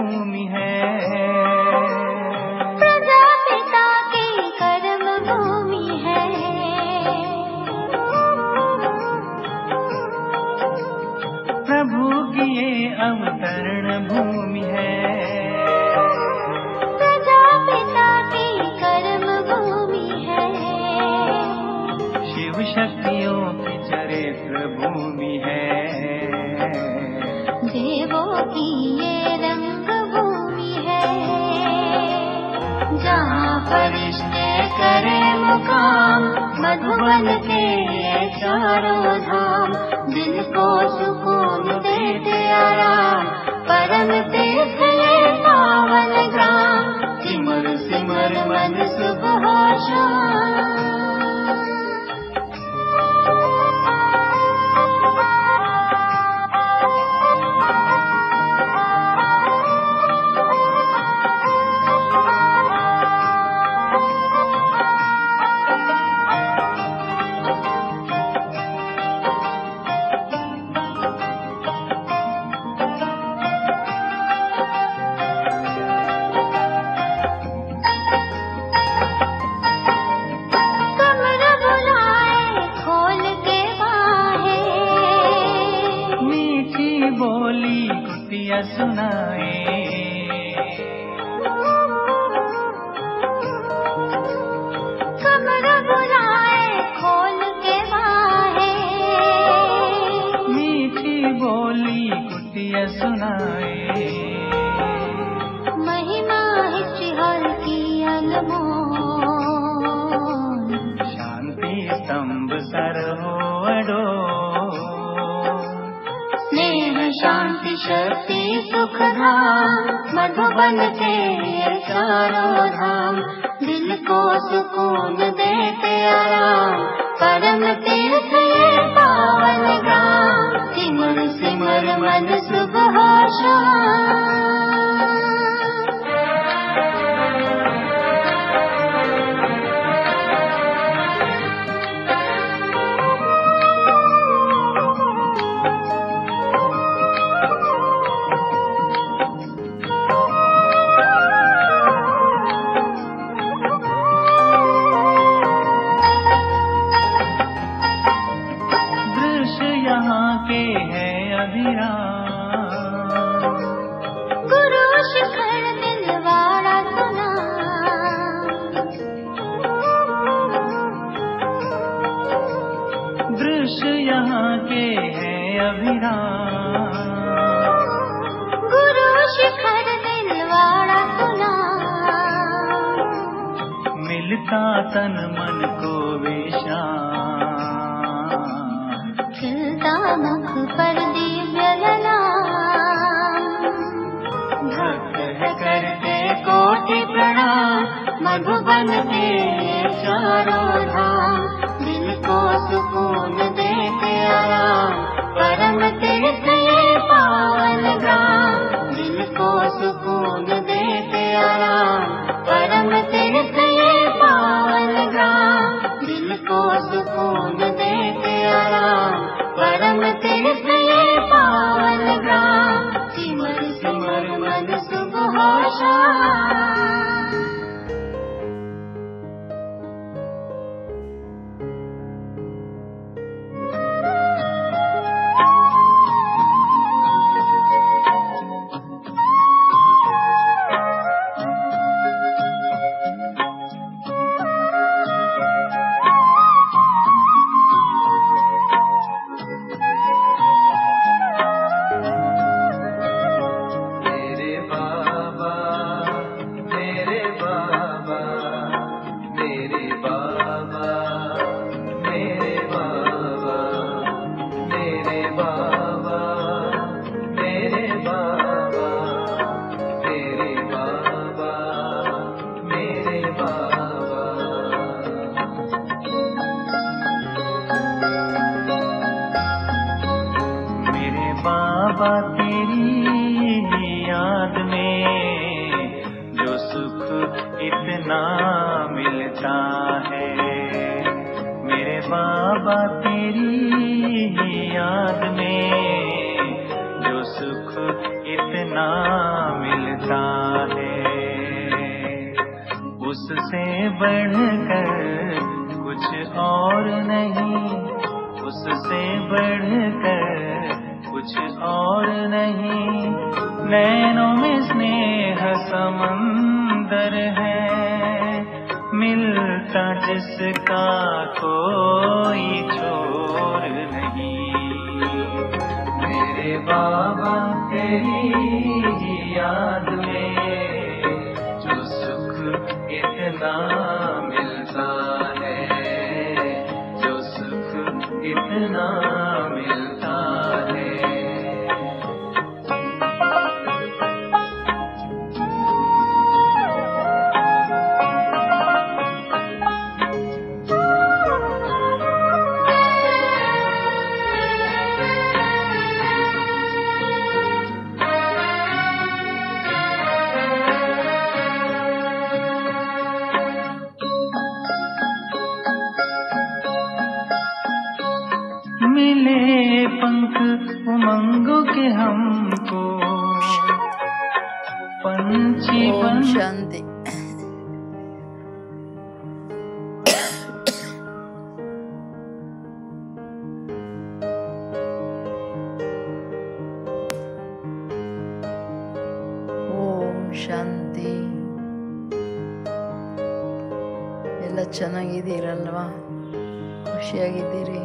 भूमि है। प्रजापिता की कर्म भूमि है। प्रभु की ये अवतरण भूमि है। प्रजापिता की कर्म भूमि है। शिव शक्तियों की चरित्र भूमि है। देवों की ये रंग भूमि है। जहाँ फरिश्ते करे मुकाम, मधुबन के ये चारों धाम, दिल को सुकून देते आराम, परम तीर्थ ये पावन ग्राम, सिमर सिमर मन सुबह शाम। बोली कुटिया सुनाए, कमर बुलाए खोल के बाहे, मीठी बोली कुटिया सुनाए। महिमा हिचहल की अनमोल, शांति स्तंभ सर हो अडो, स्नेह शांति शक्ति सुख धाम, मधुबन के ये चारों धाम, दिल को सुकून देते आराम, परम तीर्थ ये पावन ग्राम, सिमर सिमर मन सुबह शाम। गुरु शिखर दिलवाड़ा सुना, दृश्य यहाँ के हैं अभिराम। गुरु शिखर दिलवाड़ा सुना, मिलता तन मन को विश्राम, खिलता मुख पर दिव्य ललाम, भक्त है करते कोटि प्रणाम, मधुबन के चारों धाम, दिल को सुकून देते आराम, परम तीर्थ ये पावन ग्राम, दिल को सुकून देते आराम, परम तीर्थ ये पावन ग्राम, दिल को सुकून देते आराम, परम तीर्थ ये पावन ग्राम, सिमर सिमर मन सुबह शाम। बाबा तेरी याद में जो सुख इतना मिलता है, मेरे बाबा तेरी याद में जो सुख इतना मिलता उससे बढ़कर कुछ और नहीं, उससे बढ़कर कुछ और नहीं। नैनों में स्नेह समंदर है, मिलता जिसका कोई छोर नहीं। मेरे बाबा तेरी ही याद में जो सुख इतना मिलता है, जो सुख इतना मिलता है। मिले पंख उमंगों के हमको, पंछी ఓం बन శాంతి. ಓಂ ಶಾಂತಿ. ಎಲ್ಲ ಚೆನ್ನಾಗಿದ್ದೀರಲ್ವಾ? ಖುಷಿಯಾಗಿದ್ದೀರಿ?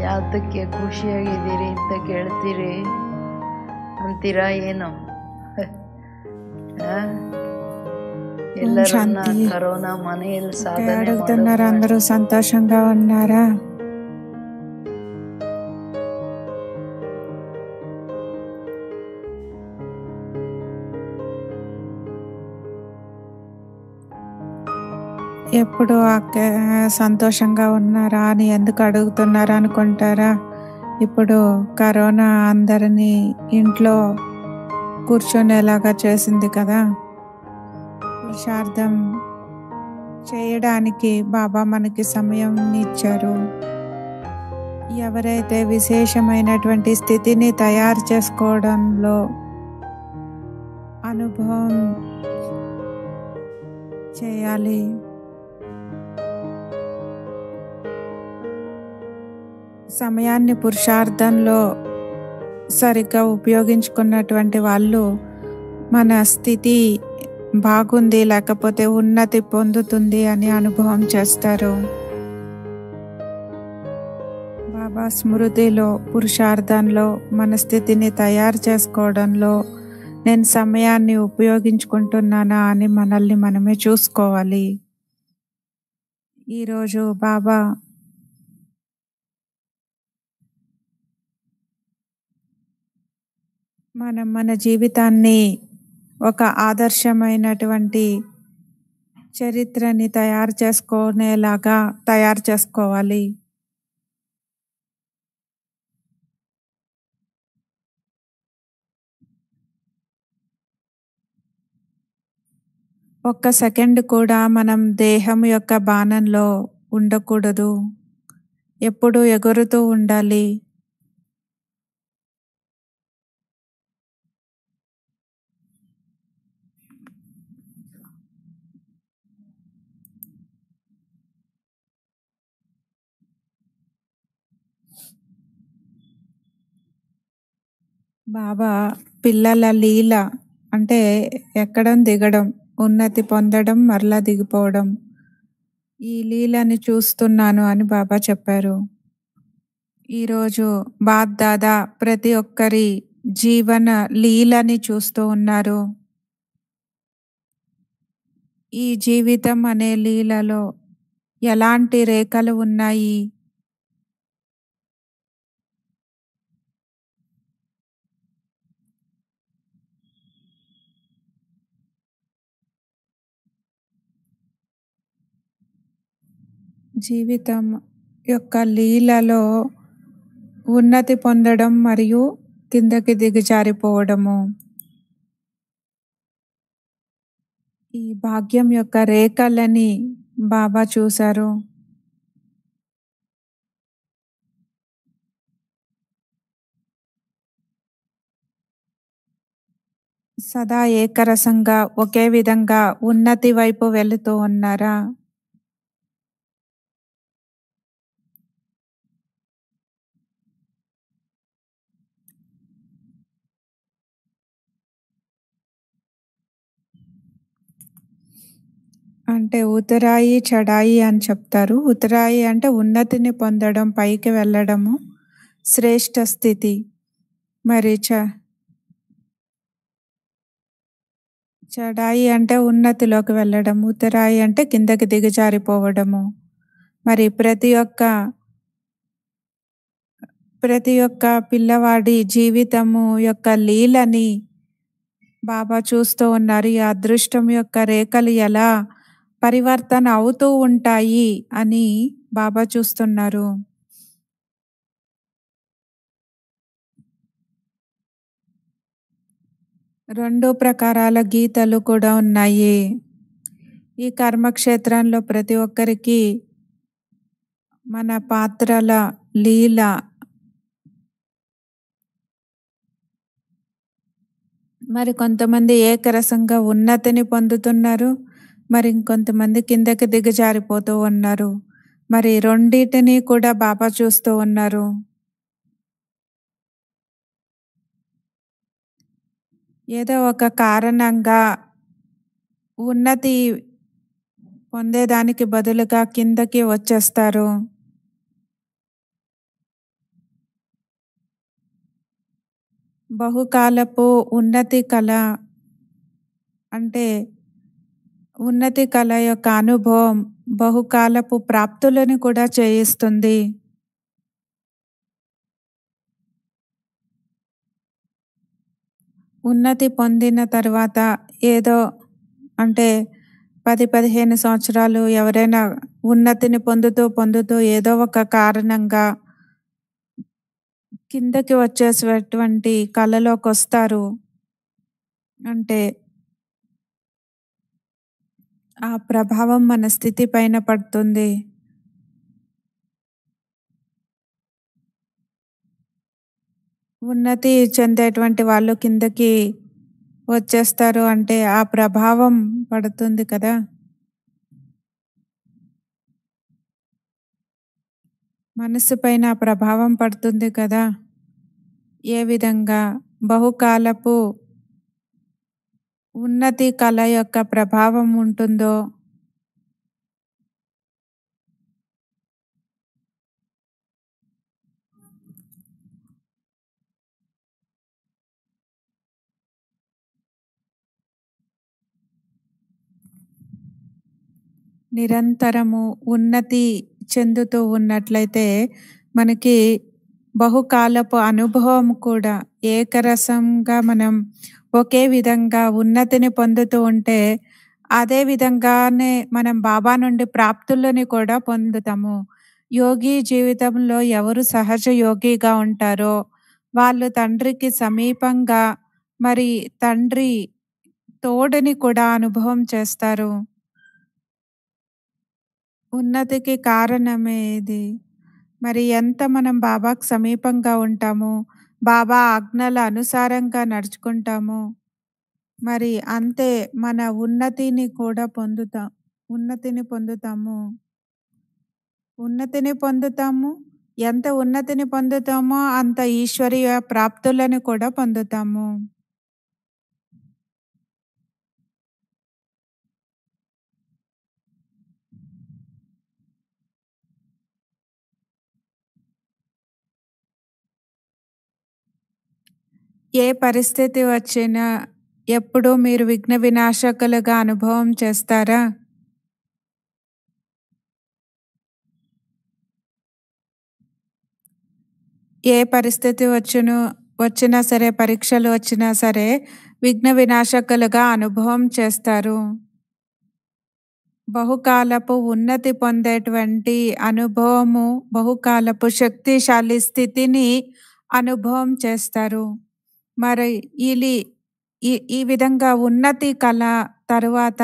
ಯಾತಕ್ಕೆ ಖುಷಿಯಾಗಿದ್ದೀರಿ ಅಂತ ಕೇಳ್ತೀರಿ ಅಂತೀರಾ ಏನು? ಆ? ಎಲ್ಲರನ್ನ శాంతి. కరోనా మనేలు అంటే సాధನೆ అడుగుతున్నారు, ಮಾಡೋದು అందరూ సంతోషంగా ఉన్నారా? ఎప్పుడు సంతోషంగా ఉన్నారా అని ఎందుకు అడుగుతున్నారు అనుకుంటారా? ఇప్పుడు కరోనా అందరినీ ఇంట్లో కూర్చొనేలాగా చేసింది కదా. పురుషార్థం చేయడానికి బాబా మనకి సమయం ఇచ్చారు. ఎవరైతే విశేషమైనటువంటి స్థితిని తయారు చేసుకోవడంలో అనుభవం చేయాలి, సమయాన్ని పురుషార్థంలో సరిగ్గా ఉపయోగించుకున్నటువంటి వాళ్ళు మన స్థితి బాగుంది లేకపోతే ఉన్నతి పొందుతుంది అని అనుభవం చేస్తారు. బాబా స్మృతిలో పురుషార్థంలో మన స్థితిని తయారు చేసుకోవడంలో నేను సమయాన్ని ఉపయోగించుకుంటున్నానా అని మనల్ని మనమే చూసుకోవాలి. ఈరోజు బాబా మనం మన జీవితాన్ని ఒక ఆదర్శమైనటువంటి చరిత్రని తయారు చేసుకునేలాగా తయారు చేసుకోవాలి. ఒక్క సెకండ్ కూడా మనం దేహం యొక్క బాణంలో ఉండకూడదు, ఎప్పుడూ ఎగురుతూ ఉండాలి. బాబా పిల్లల లీల అంటే ఎక్కడం దిగడం, ఉన్నతి పొందడం, మరలా దిగిపోవడం, ఈ లీలని చూస్తున్నాను అని బాబా చెప్పారు. ఈరోజు బాప్ దాదా ప్రతి ఒక్కరి జీవన లీలని చూస్తూ ఉన్నారు. ఈ జీవితం అనే లీలలో ఎలాంటి రేఖలు ఉన్నాయి, జీవితం యొక్క లీలలో ఉన్నతి పొందడం మరియు కిందకి దిగజారిపోవడము, ఈ భాగ్యం యొక్క రేఖలని బాబా చూశారు. సదా ఏకరసంగా ఒకే విధంగా ఉన్నతి వైపు వెళుతూ ఉన్నారా? అంటే ఉతరాయి, చడాయి అని చెప్తారు. ఉతరాయి అంటే ఉన్నతిని పొందడం, పైకి వెళ్ళడము, శ్రేష్ఠ స్థితి. మరి చడాయి అంటే ఉన్నతిలోకి వెళ్ళడం, ఉతరాయి అంటే కిందకి దిగజారిపోవడము. మరి ప్రతి ఒక్క పిల్లవాడి జీవితము యొక్క లీలని బాబా చూస్తూ ఉన్నారు. ఈ అదృష్టం యొక్క రేఖలు ఎలా పరివర్తన అవుతూ ఉంటాయి అని బాబా చూస్తున్నారు. రెండు ప్రకారాల గీతలు కూడా ఉన్నాయి. ఈ కర్మక్షేత్రంలో ప్రతి ఒక్కరికి మన పాత్రల లీల మరి కొంతమంది ఏకరసంగా ఉన్నతిని పొందుతున్నారు. మరి ఇంకొంతమంది కిందకి దిగజారిపోతూ ఉన్నారు. మరి రెండిటిని కూడా బాబా చూస్తూ ఉన్నారు. ఏదో ఒక కారణంగా ఉన్నతి పొందేదానికి బదులుగా కిందకి వచ్చేస్తారు. బహుకాలపు ఉన్నతి కళ అంటే ఉన్నతి కళ యొక్క అనుభవం బహుకాలపు ప్రాప్తులను కూడా చేయిస్తుంది. ఉన్నతి పొందిన తర్వాత ఏదో అంటే 10-15 సంవత్సరాలు ఎవరైనా ఉన్నతిని పొందుతూ ఏదో ఒక కారణంగా కిందకి వచ్చేసేటువంటి కళలోకొస్తారు. అంటే ఆ ప్రభావం మన స్థితి పైన పడుతుంది. ఉన్నతి చెందేటువంటి వాళ్ళు కిందకి వచ్చేస్తారు అంటే ఆ ప్రభావం పడుతుంది కదా! మనసు పైన ఆ ప్రభావం పడుతుంది కదా! ఏ విధంగా బహుకాలపు ఉన్నతి కళ యొక్క ప్రభావం ఉంటుందో నిరంతరము ఉన్నతి చెందుతూ ఉన్నట్లయితే మనకి బహుకాలపు అనుభవం కూడా ఏకరసంగా మనం ఒకే విధంగా ఉన్నతిని పొందుతూ ఉంటే అదే విధంగానే మనం బాబా నుండి ప్రాప్తులని కూడా పొందుతాము. యోగి జీవితంలో ఎవరు సహజ యోగిగా ఉంటారో వాళ్ళు తండ్రికి సమీపంగా మరి తండ్రి తోడుని కూడా అనుభవం చేస్తారు. ఉన్నతికి కారణమే ఇది. మరి ఎంత మనం బాబాకు సమీపంగా ఉంటామో, బాబా ఆజ్ఞల అనుసారంగా నడుచుకుంటామో, మరి అంతే మన ఉన్నతిని కూడా ఉన్నతిని పొందుతాము. ఉన్నతిని పొందుతాము. ఎంత ఉన్నతిని పొందుతామో అంత ఈశ్వరీయ ప్రాప్తులను కూడా పొందుతాము. ఏ పరిస్థితి వచ్చినా ఎప్పుడూ మీరు విఘ్న వినాశకులుగా అనుభవం చేస్తారా? ఏ పరిస్థితి వచ్చినా సరే, పరీక్షలు వచ్చినా సరే విఘ్న వినాశకులుగా అనుభవం చేస్తారు. బహుకాలపు ఉన్నతి పొందేటువంటి అనుభవము, బహుకాలపు శక్తిశాలి స్థితిని అనుభవం చేస్తారు. మరి ఇలి ఈ ఈ విధంగా ఉన్నతి కళ తరువాత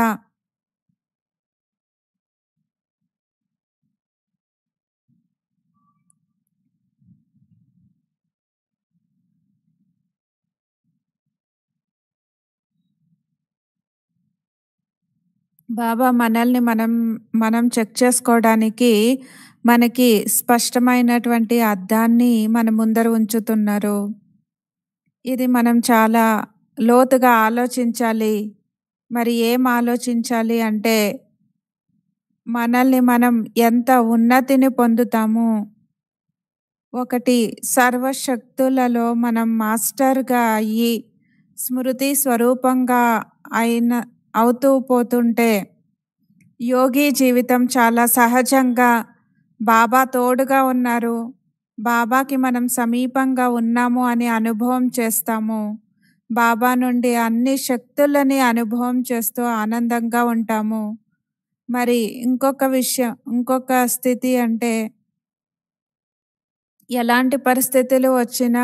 బాబా మనల్ని మనం చెక్ చేసుకోవడానికి మనకి స్పష్టమైనటువంటి అద్దాన్ని మన ముందర ఉంచుతున్నారు. ఇది మనం చాలా లోతుగా ఆలోచించాలి. మరి ఏం ఆలోచించాలి అంటే మనల్ని మనం ఎంత ఉన్నతిని పొందుతాము. ఒకటి సర్వశక్తులలో మనం మాస్టర్‌గా అయ్యి స్మృతి స్వరూపంగా అవుతూ పోతుంటే యోగి జీవితం చాలా సహజంగా బాబా తోడుగా ఉన్నారు. బాబాకి మనం సమీపంగా ఉన్నాము అని అనుభవం చేస్తాము. బాబా నుండి అన్ని శక్తులని అనుభవం చేస్తూ ఆనందంగా ఉంటాము. మరి ఇంకొక స్థితి అంటే ఎలాంటి పరిస్థితులు వచ్చినా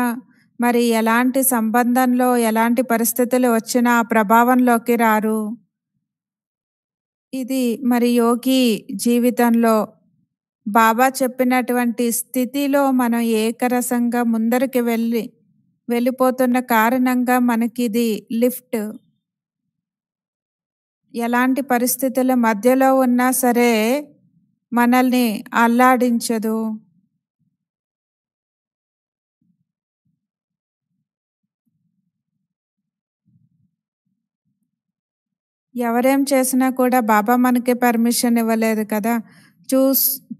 మరి ఎలాంటి సంబంధంలో ఎలాంటి పరిస్థితులు వచ్చినా ఆ ప్రభావంలోకి రారు. ఇది మరి యోగి జీవితంలో బాబా చెప్పినటువంటి స్థితిలో మనం ఏకరసంగా ముందరికి వెళ్ళిపోతున్న కారణంగా మనకిది లిఫ్ట్. ఎలాంటి పరిస్థితుల మధ్యలో ఉన్నా సరే మనల్ని అల్లాడించదు. ఎవరేం చేసినా కూడా బాబా మనకి పర్మిషన్ ఇవ్వలేదు కదా!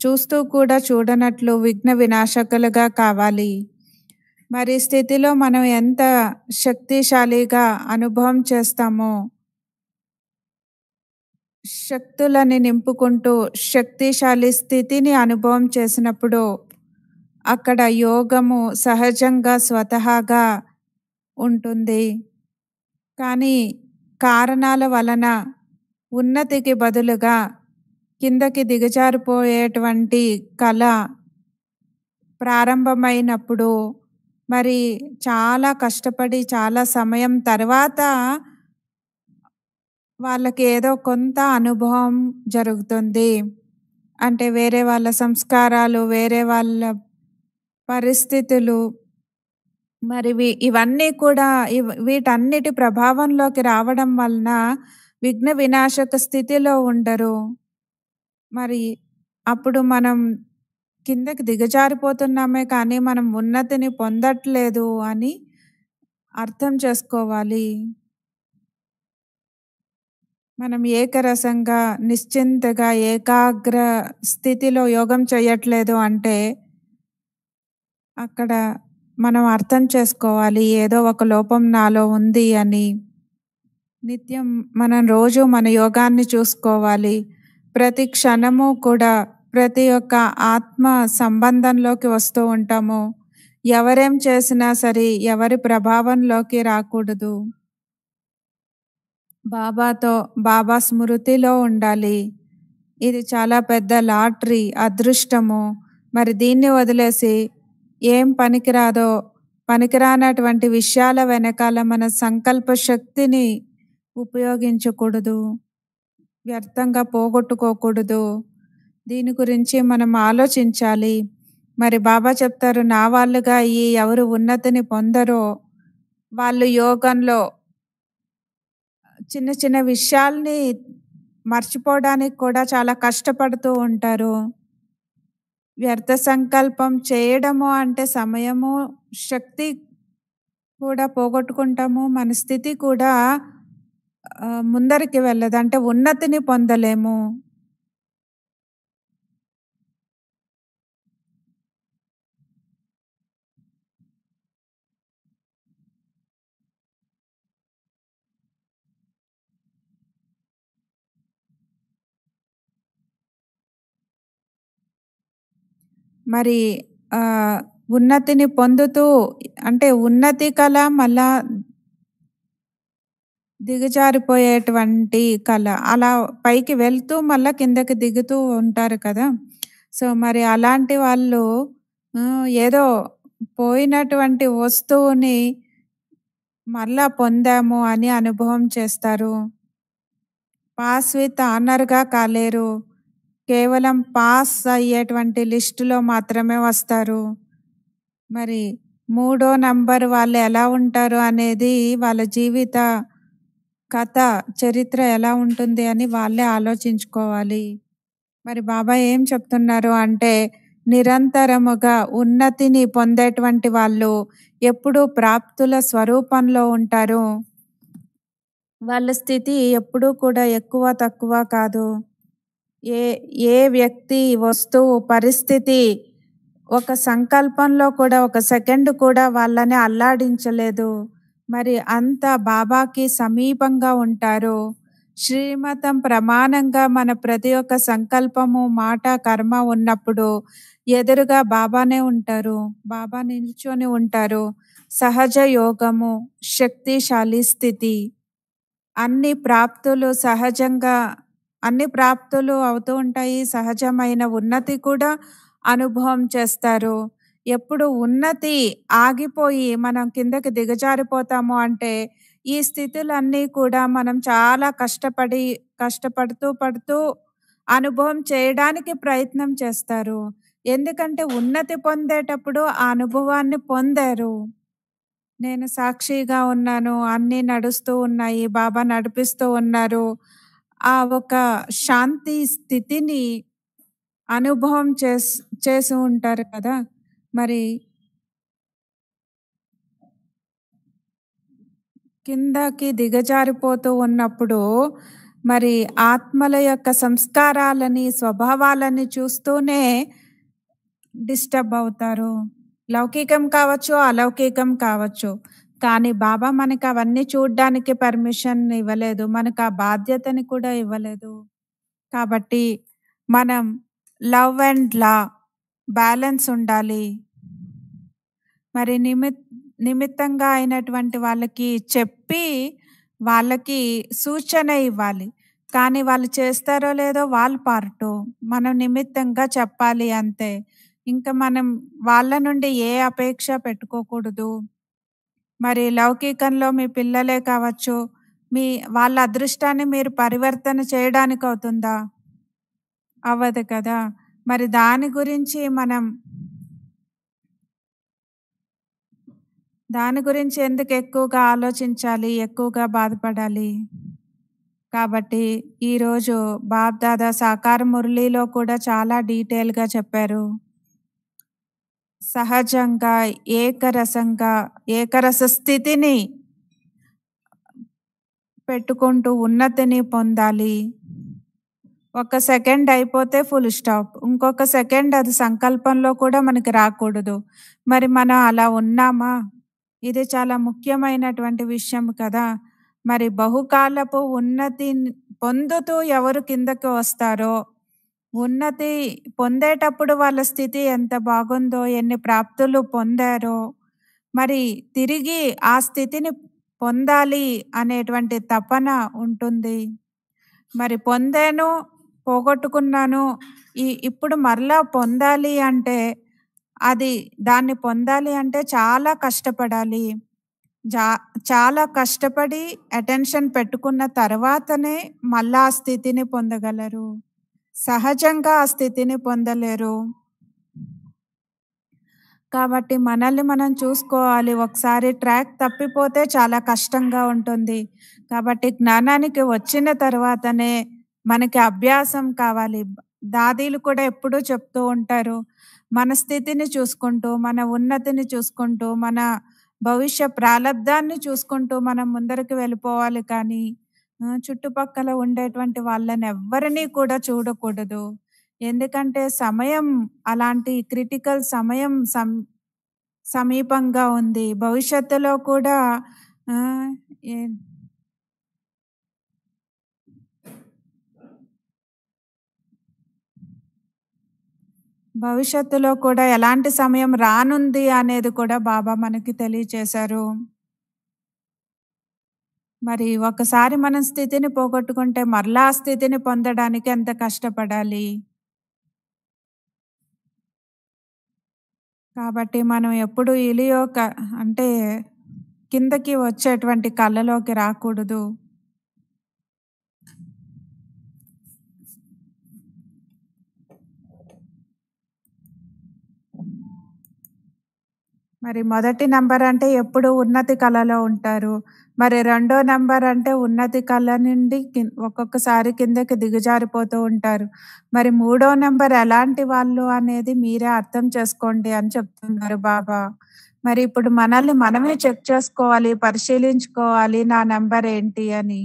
చూస్తూ కూడా చూడనట్లు విఘ్న వినాశకులుగా కావాలి. మరి స్థితిలో మనం ఎంత శక్తిశాలిగా అనుభవం చేస్తామో శక్తులని నింపుకుంటూ శక్తిశాలి స్థితిని అనుభవం చేసినప్పుడు అక్కడ యోగము సహజంగా స్వతహాగా ఉంటుంది. కానీ కారణాల వలన ఉన్నతికి బదులుగా కిందకి దిగజారిపోయేటువంటి కళ ప్రారంభమైనప్పుడు మరి చాలా కష్టపడి చాలా సమయం తర్వాత వాళ్ళకి ఏదో కొంత అనుభవం జరుగుతుంది. అంటే వేరే వాళ్ళ సంస్కారాలు, వేరే వాళ్ళ పరిస్థితులు మరి ఇవన్నీ కూడా వీటన్నిటి ప్రభావంలోకి రావడం వలన విఘ్న వినాశక స్థితిలో ఉండరు. మరి అప్పుడు మనం కిందకి దిగజారిపోతున్నామే కానీ మనం ఉన్నతిని పొందట్లేదు అని అర్థం చేసుకోవాలి. మనం ఏకరసంగా నిశ్చింతగా ఏకాగ్ర స్థితిలో యోగం చేయట్లేదు అంటే అక్కడ మనం అర్థం చేసుకోవాలి ఏదో ఒక లోపం నాలో ఉంది అని. నిత్యం మనం రోజు మన యోగాన్ని చూసుకోవాలి. ప్రతి క్షణము కూడా ప్రతి ఒక్క ఆత్మ సంబంధంలోకి వస్తూ ఉంటాము. ఎవరేం చేసినా సరే ఎవరి ప్రభావంలోకి రాకూడదు. బాబా స్మృతిలో ఉండాలి. ఇది చాలా పెద్ద లాటరీ, అదృష్టము. మరి దీన్ని వదిలేసి ఏం పనికిరానటువంటి విషయాల వెనకాల మన సంకల్ప శక్తిని ఉపయోగించకూడదు. వ్యర్థంగా పోగొట్టుకోకూడదు. దీని గురించి మనం ఆలోచించాలి. మరి బాబా చెప్తారు, నా వాళ్ళుగా ఎవరు ఉన్నతిని పొందరో వాళ్ళు యోగంలో చిన్న చిన్న విషయాల్ని మర్చిపోవడానికి కూడా చాలా కష్టపడుతూ ఉంటారు. వ్యర్థ సంకల్పం చేయడము అంటే సమయము, శక్తి కూడా పోగొట్టుకుంటాము. మన స్థితి కూడా ముందరికి వెళ్ళదు. అంటే ఉన్నతిని పొందలేము. మరి ఉన్నతిని పొందుతూ అంటే ఉన్నతి కళ మళ్ళా దిగజారిపోయేటువంటి కళ. అలా పైకి వెళ్తూ మళ్ళా కిందకి దిగుతూ ఉంటారు కదా! సో మరి అలాంటి వాళ్ళు ఏదో పోయినటువంటి వస్తువుని మళ్ళా పొందాము అని అనుభవం చేస్తారు. పాస్ విత్ ఆనర్‌గా కాలేరు. కేవలం పాస్ అయ్యేటువంటి లిస్టులో మాత్రమే వస్తారు. మరి 3వ నంబర్ వాళ్ళు ఎలా ఉంటారు అనేది వాళ్ళ జీవిత కథ, చరిత్ర ఎలా ఉంటుంది అని వాళ్ళే ఆలోచించుకోవాలి. మరి బాబా ఏం చెప్తున్నారు అంటే, నిరంతరముగా ఉన్నతిని పొందేటువంటి వాళ్ళు ఎప్పుడూ ప్రాప్తుల స్వరూపంలో ఉంటారు. వాళ్ళ స్థితి ఎప్పుడూ కూడా ఎక్కువ, తక్కువ కాదు. ఏ ఏ వ్యక్తి, వస్తువు, పరిస్థితి ఒక సంకల్పంలో కూడా ఒక సెకండ్ కూడా వాళ్ళని అల్లాడించలేదు. మరి అంత బాబాకి సమీపంగా ఉంటారు. శ్రీమతం ప్రమాణంగా మన ప్రతి ఒక్క సంకల్పము, మాట, కర్మ ఉన్నప్పుడు ఎదురుగా బాబానే ఉంటారు. బాబా నిల్చొని ఉంటారు. సహజ యోగము, శక్తిశాలి స్థితి. అన్ని ప్రాప్తులు సహజంగా అన్ని ప్రాప్తులు అవుతూ ఉంటాయి. సహజమైన ఉన్నతి కూడా అనుభవం చేస్తారు. ఎప్పుడు ఉన్నతి ఆగిపోయి మనం కిందకి దిగజారిపోతాము అంటే, ఈ స్థితులన్నీ కూడా మనం చాలా కష్టపడుతూ అనుభవం చేయడానికి ప్రయత్నం చేస్తారు. ఎందుకంటే ఉన్నతి పొందేటప్పుడు ఆ అనుభవాన్ని పొందారు. నేను సాక్షిగా ఉన్నాను. అన్నీ నడుస్తూ ఉన్నాయి. బాబా నడిపిస్తూ ఉన్నారు. ఆ ఒక శాంతి స్థితిని అనుభవం చేసి ఉంటారు కదా! మరి కిందకి దిగజారిపోతూ ఉన్నప్పుడు మరి ఆత్మల యొక్క సంస్కారాలని, స్వభావాలని చూస్తూనే డిస్టర్బ్ అవుతారు. లౌకికం కావచ్చు, అలౌకికం కావచ్చు. కానీ బాబా మనకి అవన్నీ చూడ్డానికి పర్మిషన్ ఇవ్వలేదు. మనకు ఆ బాధ్యతని కూడా ఇవ్వలేదు. కాబట్టి మనం లవ్ అండ్ లా బ్యాలెన్స్ ఉండాలి. మరి నిమిత్తంగా అయినటువంటి వాళ్ళకి చెప్పి, వాళ్ళకి సూచన ఇవ్వాలి. కానీ వాళ్ళు చేస్తారో లేదో వాళ్ళ పార్టు. మనం నిమిత్తంగా చెప్పాలి అంతే. ఇంకా మనం వాళ్ళ నుండి ఏ అపేక్ష పెట్టుకోకూడదు. మరి లౌకికంలో మీ పిల్లలే కావచ్చు, వాళ్ళ అదృష్టాన్ని మీరు పరివర్తన చేయడానికి అవుతుందా? అవ్వదు కదా! మరి దాని గురించి ఎందుకు ఎక్కువగా ఆలోచించాలి, ఎక్కువగా బాధపడాలి? కాబట్టి ఈరోజు బాబ్దాదా సాకార మురళిలో కూడా చాలా డీటెయిల్‌గా చెప్పారు. సహజంగా, ఏకరస స్థితిని పెట్టుకుంటూ ఉన్నతిని పొందాలి. ఒక సెకండ్ అయిపోతే ఫుల్ స్టాప్. ఇంకొక సెకండ్ అది సంకల్పంలో కూడా మనకి రాకూడదు. మరి మనం అలా ఉన్నామా? ఇది చాలా ముఖ్యమైనటువంటి విషయం కదా! మరి బహుకాలపు ఉన్నతి పొందుతూ ఎవరు కిందకి వస్తారో, ఉన్నతి పొందేటప్పుడు వాళ్ళ స్థితి ఎంత బాగుందో, ఎన్ని ప్రాప్తులు పొందారో, మరి తిరిగి ఆ స్థితిని పొందాలి అనేటువంటి తపన ఉంటుంది. మరి పొందాను, పోగొట్టుకున్నాను. ఇప్పుడు మరలా పొందాలి అంటే దాన్ని పొందాలి అంటే చాలా కష్టపడాలి. చాలా కష్టపడి అటెన్షన్ పెట్టుకున్న తర్వాతనే మళ్ళా ఆ స్థితిని పొందగలరు. సహజంగా ఆ స్థితిని పొందలేరు. కాబట్టి మనల్ని మనం చూసుకోవాలి. ఒకసారి ట్రాక్ తప్పిపోతే చాలా కష్టంగా ఉంటుంది. కాబట్టి జ్ఞానానికి వచ్చిన తర్వాతనే మనకి అభ్యాసం కావాలి. దాదీలు కూడా ఎప్పుడూ చెప్తూ ఉంటారు. మన స్థితిని చూసుకుంటూ, మన ఉన్నతిని చూసుకుంటూ, మన భవిష్య ప్రాలబ్ధాన్ని చూసుకుంటూ మనం ముందరికి వెళ్ళిపోవాలి కానీ, చుట్టుపక్కల ఉండేటువంటి వాళ్ళని ఎవ్వరినీ కూడా చూడకూడదు. ఎందుకంటే సమయం అలాంటి క్రిటికల్ సమయం సమీపంగా ఉంది. భవిష్యత్తులో కూడా ఆహ్, ఏ భవిష్యత్తులో కూడా ఎలాంటి సమయం రానుంది అనేది కూడా బాబా మనకి తెలియచేశారు. మరి ఒకసారి మనం స్థితిని పోగొట్టుకుంటే మరలా ఆ స్థితిని పొందడానికి ఎంత కష్టపడాలి? కాబట్టి మనం ఎప్పుడు అంటే కిందకి వచ్చేటువంటి కళ్ళలోకి రాకూడదు. మరి మొదటి నంబర్ అంటే ఎప్పుడు ఉన్నతి కళలో ఉంటారు. మరి రెండో నంబర్ అంటే ఉన్నతి కళ నుండి ఒక్కొక్కసారి కిందకి దిగజారిపోతూ ఉంటారు. మరి మూడో నంబర్ ఎలాంటి వాళ్ళు అనేది మీరే అర్థం చేసుకోండి అని చెప్తున్నారు బాబా. మరి ఇప్పుడు మనల్ని మనమే చెక్ చేసుకోవాలి, పరిశీలించుకోవాలి నా నంబర్ ఏంటి అని.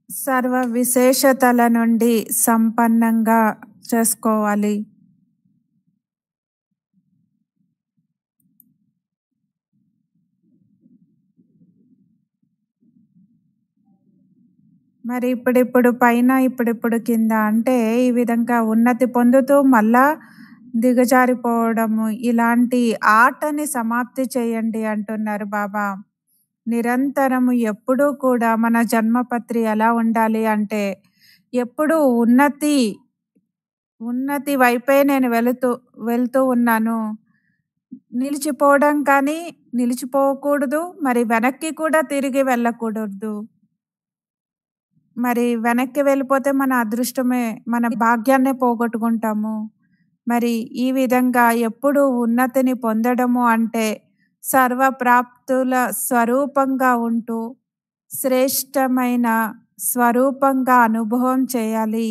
సర్వ విశేషతల నుండి సంపన్నంగా చేసుకోవాలి. మరి ఇప్పుడిప్పుడు పైన, ఇప్పుడిప్పుడు కింద అంటే ఈ విధంగా ఉన్నతి పొందుతూ మళ్ళా దిగజారిపోవడము, ఇలాంటి ఆటని సమాప్తి చేయండి అంటున్నారు బాబా. నిరంతరము ఎప్పుడూ కూడా మన జన్మపత్రి ఎలా ఉండాలి అంటే, ఎప్పుడూ ఉన్నతి వైపే నేను వెళ్తూ ఉన్నాను. నిలిచిపోవడం కానీ నిలిచిపోకూడదు. మరి వెనక్కి కూడా తిరిగి వెళ్ళకూడదు. మరి వెనక్కి వెళ్ళిపోతే మన అదృష్టమే, మన భాగ్యాన్నే పోగొట్టుకుంటాము. మరి ఈ విధంగా ఎప్పుడు ఉన్నతిని పొందడము అంటే సర్వప్రాప్తుల స్వరూపంగా ఉంటూ శ్రేష్టమైన స్వరూపంగా అనుభవం చేయాలి.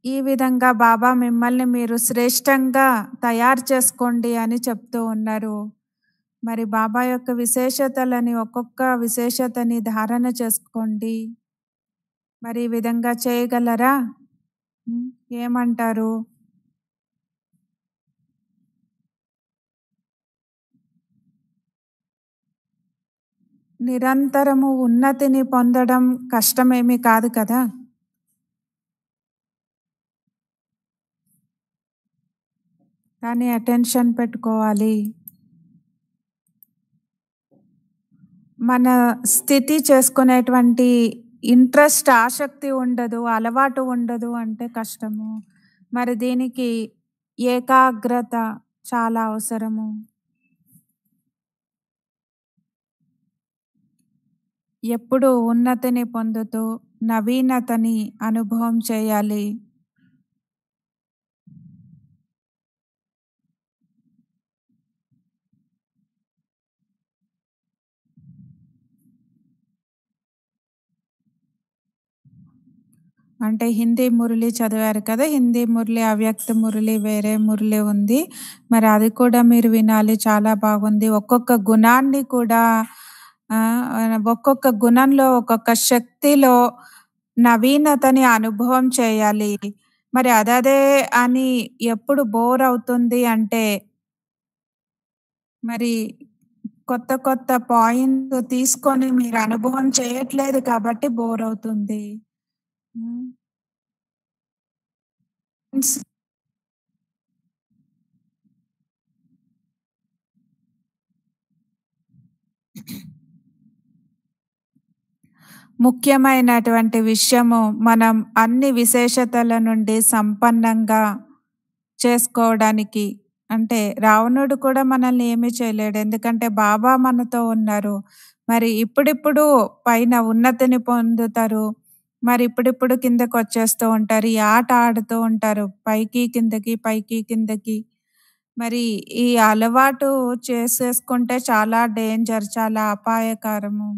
ఈ విధంగా బాబా మిమ్మల్ని మీరు శ్రేష్టంగా తయారు చేసుకోండి అని చెప్తూ ఉన్నారు. మరి బాబా యొక్క విశేషతలని ఒక్కొక్క విశేషతని ధారణ చేసుకోండి. మరి ఈ విధంగా చేయగలరా? ఏమంటారు? నిరంతరము ఉన్నతిని పొందడం కష్టమేమీ కాదు కదా. కానీ అటెన్షన్ పెట్టుకోవాలి. మన స్థితి చేసుకునేటువంటి ఇంట్రెస్ట్, ఆసక్తి ఉండదు, అలవాటు ఉండదు అంటే కష్టము. మరి దీనికి ఏకాగ్రత చాలా అవసరము. ఎప్పుడు ఉన్నతిని పొందుతూ నవీనతని అనుభవం చేయాలి. అంటే హిందీ మురళి చదివారు కదా. హిందీ మురళి, అవ్యక్త మురళి, వేరే మురళి ఉంది. మరి అది కూడా మీరు వినాలి. చాలా బాగుంది. ఒక్కొక్క గుణాన్ని కూడా ఒక్కొక్క గుణంలో ఒక్కొక్క శక్తిలో నవీనతని అనుభవం చేయాలి. మరి అదే అని ఎప్పుడు బోర్ అవుతుంది అంటే మరి కొత్త కొత్త పాయింట్ తీసుకొని మీరు అనుభవం చేయట్లేదు కాబట్టి బోర్ అవుతుంది. ముఖ్యమైనటువంటి విషయము మనం అన్ని విశేషతల నుండి సంపన్నంగా చేసుకోవడానికి. అంటే రావణుడు కూడా మనల్ని ఏమీ చేయలేడు. ఎందుకంటే బాబా మనతో ఉన్నారు. మరి ఇప్పుడిప్పుడు పైన ఉన్నతిని పొందుతారు. మరి ఇప్పుడిప్పుడు కిందకు వచ్చేస్తూ ఉంటారు. ఈ ఆట ఆడుతూ ఉంటారు. పైకి కిందకి, పైకి కిందకి. మరి ఈ అలవాటు చేసేసుకుంటే చాలా డేంజర్, చాలా అపాయకరము.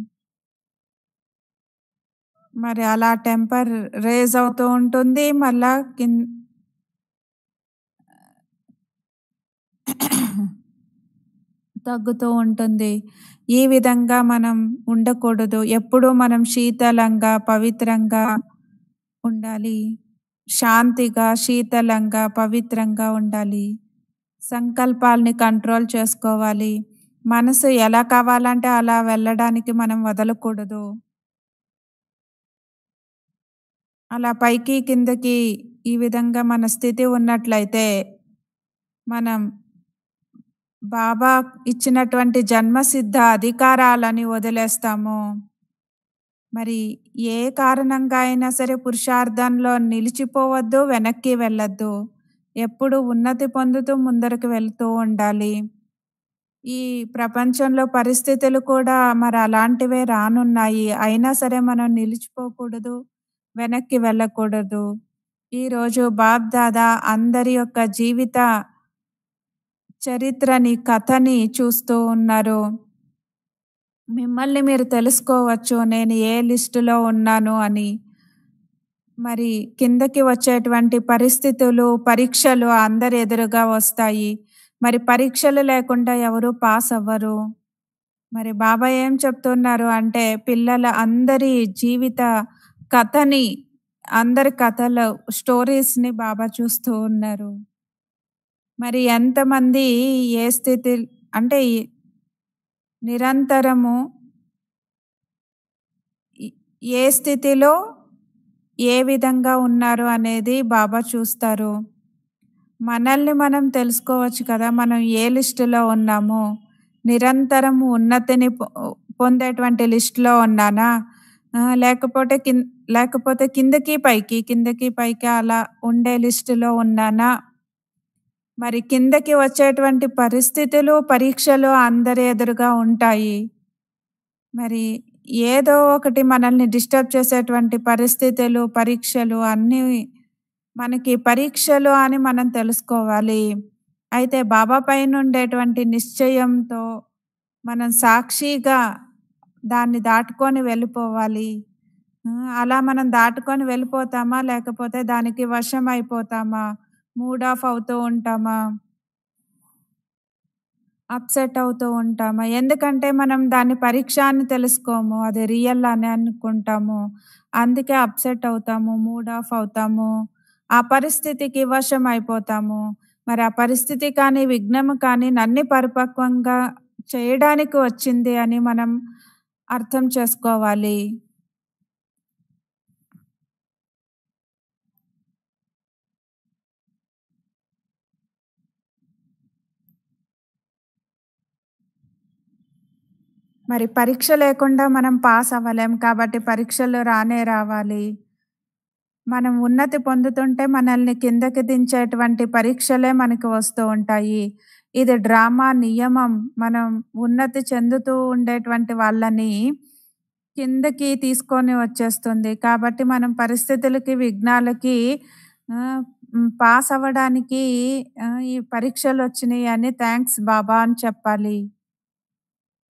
మరి అలా టెంపర్ రేజ్ అవుతూ ఉంటుంది. మళ్ళా తగ్గుతూ ఉంటుంది. ఈ విధంగా మనం ఉండకూడదు. ఎప్పుడూ మనం శీతలంగా, పవిత్రంగా ఉండాలి. శాంతిగా, శీతలంగా, పవిత్రంగా ఉండాలి. సంకల్పాల్ని కంట్రోల్ చేసుకోవాలి. మనసు ఎలా కావాలంటే అలా వెళ్ళడానికి మనం వదలకూడదు. అలా పైకి కిందకి ఈ విధంగా మన స్థితి ఉన్నట్లయితే మనం బాబా ఇచ్చినటువంటి జన్మసిద్ధ అధికారాలని వదిలేస్తాము. మరి ఏ కారణంగా అయినా సరే పురుషార్థంలో నిలిచిపోవద్దు, వెనక్కి వెళ్ళొద్దు. ఎప్పుడు ఉన్నతి పొందుతూ ముందరకు వెళ్తూ ఉండాలి. ఈ ప్రపంచంలో పరిస్థితులు కూడా మరి అలాంటివే రానున్నాయి. అయినా సరే మనం నిలిచిపోకూడదు, వెనక్కి వెళ్ళకూడదు. ఈరోజు బాప్ దాదా అందరి యొక్క జీవిత చరిత్రని, కథని చూస్తూ ఉన్నారు. మిమ్మల్ని మీరు తెలుసుకోవచ్చు నేను ఏ లిస్టులో ఉన్నాను అని. మరి కిందకి వచ్చేటువంటి పరిస్థితులు, పరీక్షలు అందరి ఎదురుగా వస్తాయి. మరి పరీక్షలు లేకుండా ఎవరు పాస్ అవ్వరు. మరి బాబా ఏం చెప్తున్నారు అంటే పిల్లల అందరి జీవిత కథని, అందరి కథలు స్టోరీస్‌ని బాబా చూస్తూ ఉన్నారు. మరి ఎంతమంది ఏ స్థితి అంటే నిరంతరము ఏ స్థితిలో ఏ విధంగా ఉన్నారు అనేది బాబా చూస్తారు. మనల్ని మనం తెలుసుకోవచ్చు కదా! మనం ఏ లిస్టులో ఉన్నామో. నిరంతరం ఉన్నతిని పొందేటువంటి లిస్టులో ఉన్నానా? లేకపోతే కిందకి పైకి, కిందకి పైకి అలా ఉండే లిస్టులో ఉన్నానా? మరి కిందకి వచ్చేటువంటి పరిస్థితులు, పరీక్షలు అందరి ఎదురుగా ఉంటాయి. మరి ఏదో ఒకటి మనల్ని డిస్టర్బ్ చేసేటువంటి పరిస్థితులు, పరీక్షలు అన్నీ మనకి పరీక్షలు అని మనం తెలుసుకోవాలి. అయితే బాబా పైన ఉండేటువంటి నిశ్చయంతో మనం సాక్షిగా దాన్ని దాటుకొని వెళ్ళిపోవాలి. అలా మనం దాటుకొని వెళ్ళిపోతామా? లేకపోతే దానికి వశం అయిపోతామా? మూడ్ ఆఫ్ అవుతూ ఉంటామా? అప్సెట్ అవుతూ ఉంటామా? ఎందుకంటే మనం దాని పరీక్ష అని తెలుసుకోము. అది రియల్ అని అనుకుంటాము. అందుకే అప్సెట్ అవుతాము, మూడ్ ఆఫ్ అవుతాము. ఆ పరిస్థితికి వశం అయిపోతాము. మరి ఆ పరిస్థితి కానీ, విఘ్నం కానీ నన్ను పరిపక్వంగా చేయడానికి వచ్చింది అని మనం అర్థం చేసుకోవాలి. మరి పరీక్ష లేకుండా మనం పాస్ అవ్వలేం. కాబట్టి పరీక్షలు రానే రావాలి. మనం ఉన్నతి పొందుతుంటే మనల్ని కిందకి దించేటువంటి పరీక్షలే మనకి వస్తూ ఉంటాయి. ఇది డ్రామా నియమం. మనం ఉన్నతి చెందుతూ ఉండేటువంటి వాళ్ళని కిందకి తీసుకొని వచ్చేస్తుంది. కాబట్టి మనం పరిస్థితులకి, విఘ్నాలకి పాస్ అవ్వడానికి ఈ పరీక్షలొచ్చినియి అని థాంక్స్ బాబా అని చెప్పాలి.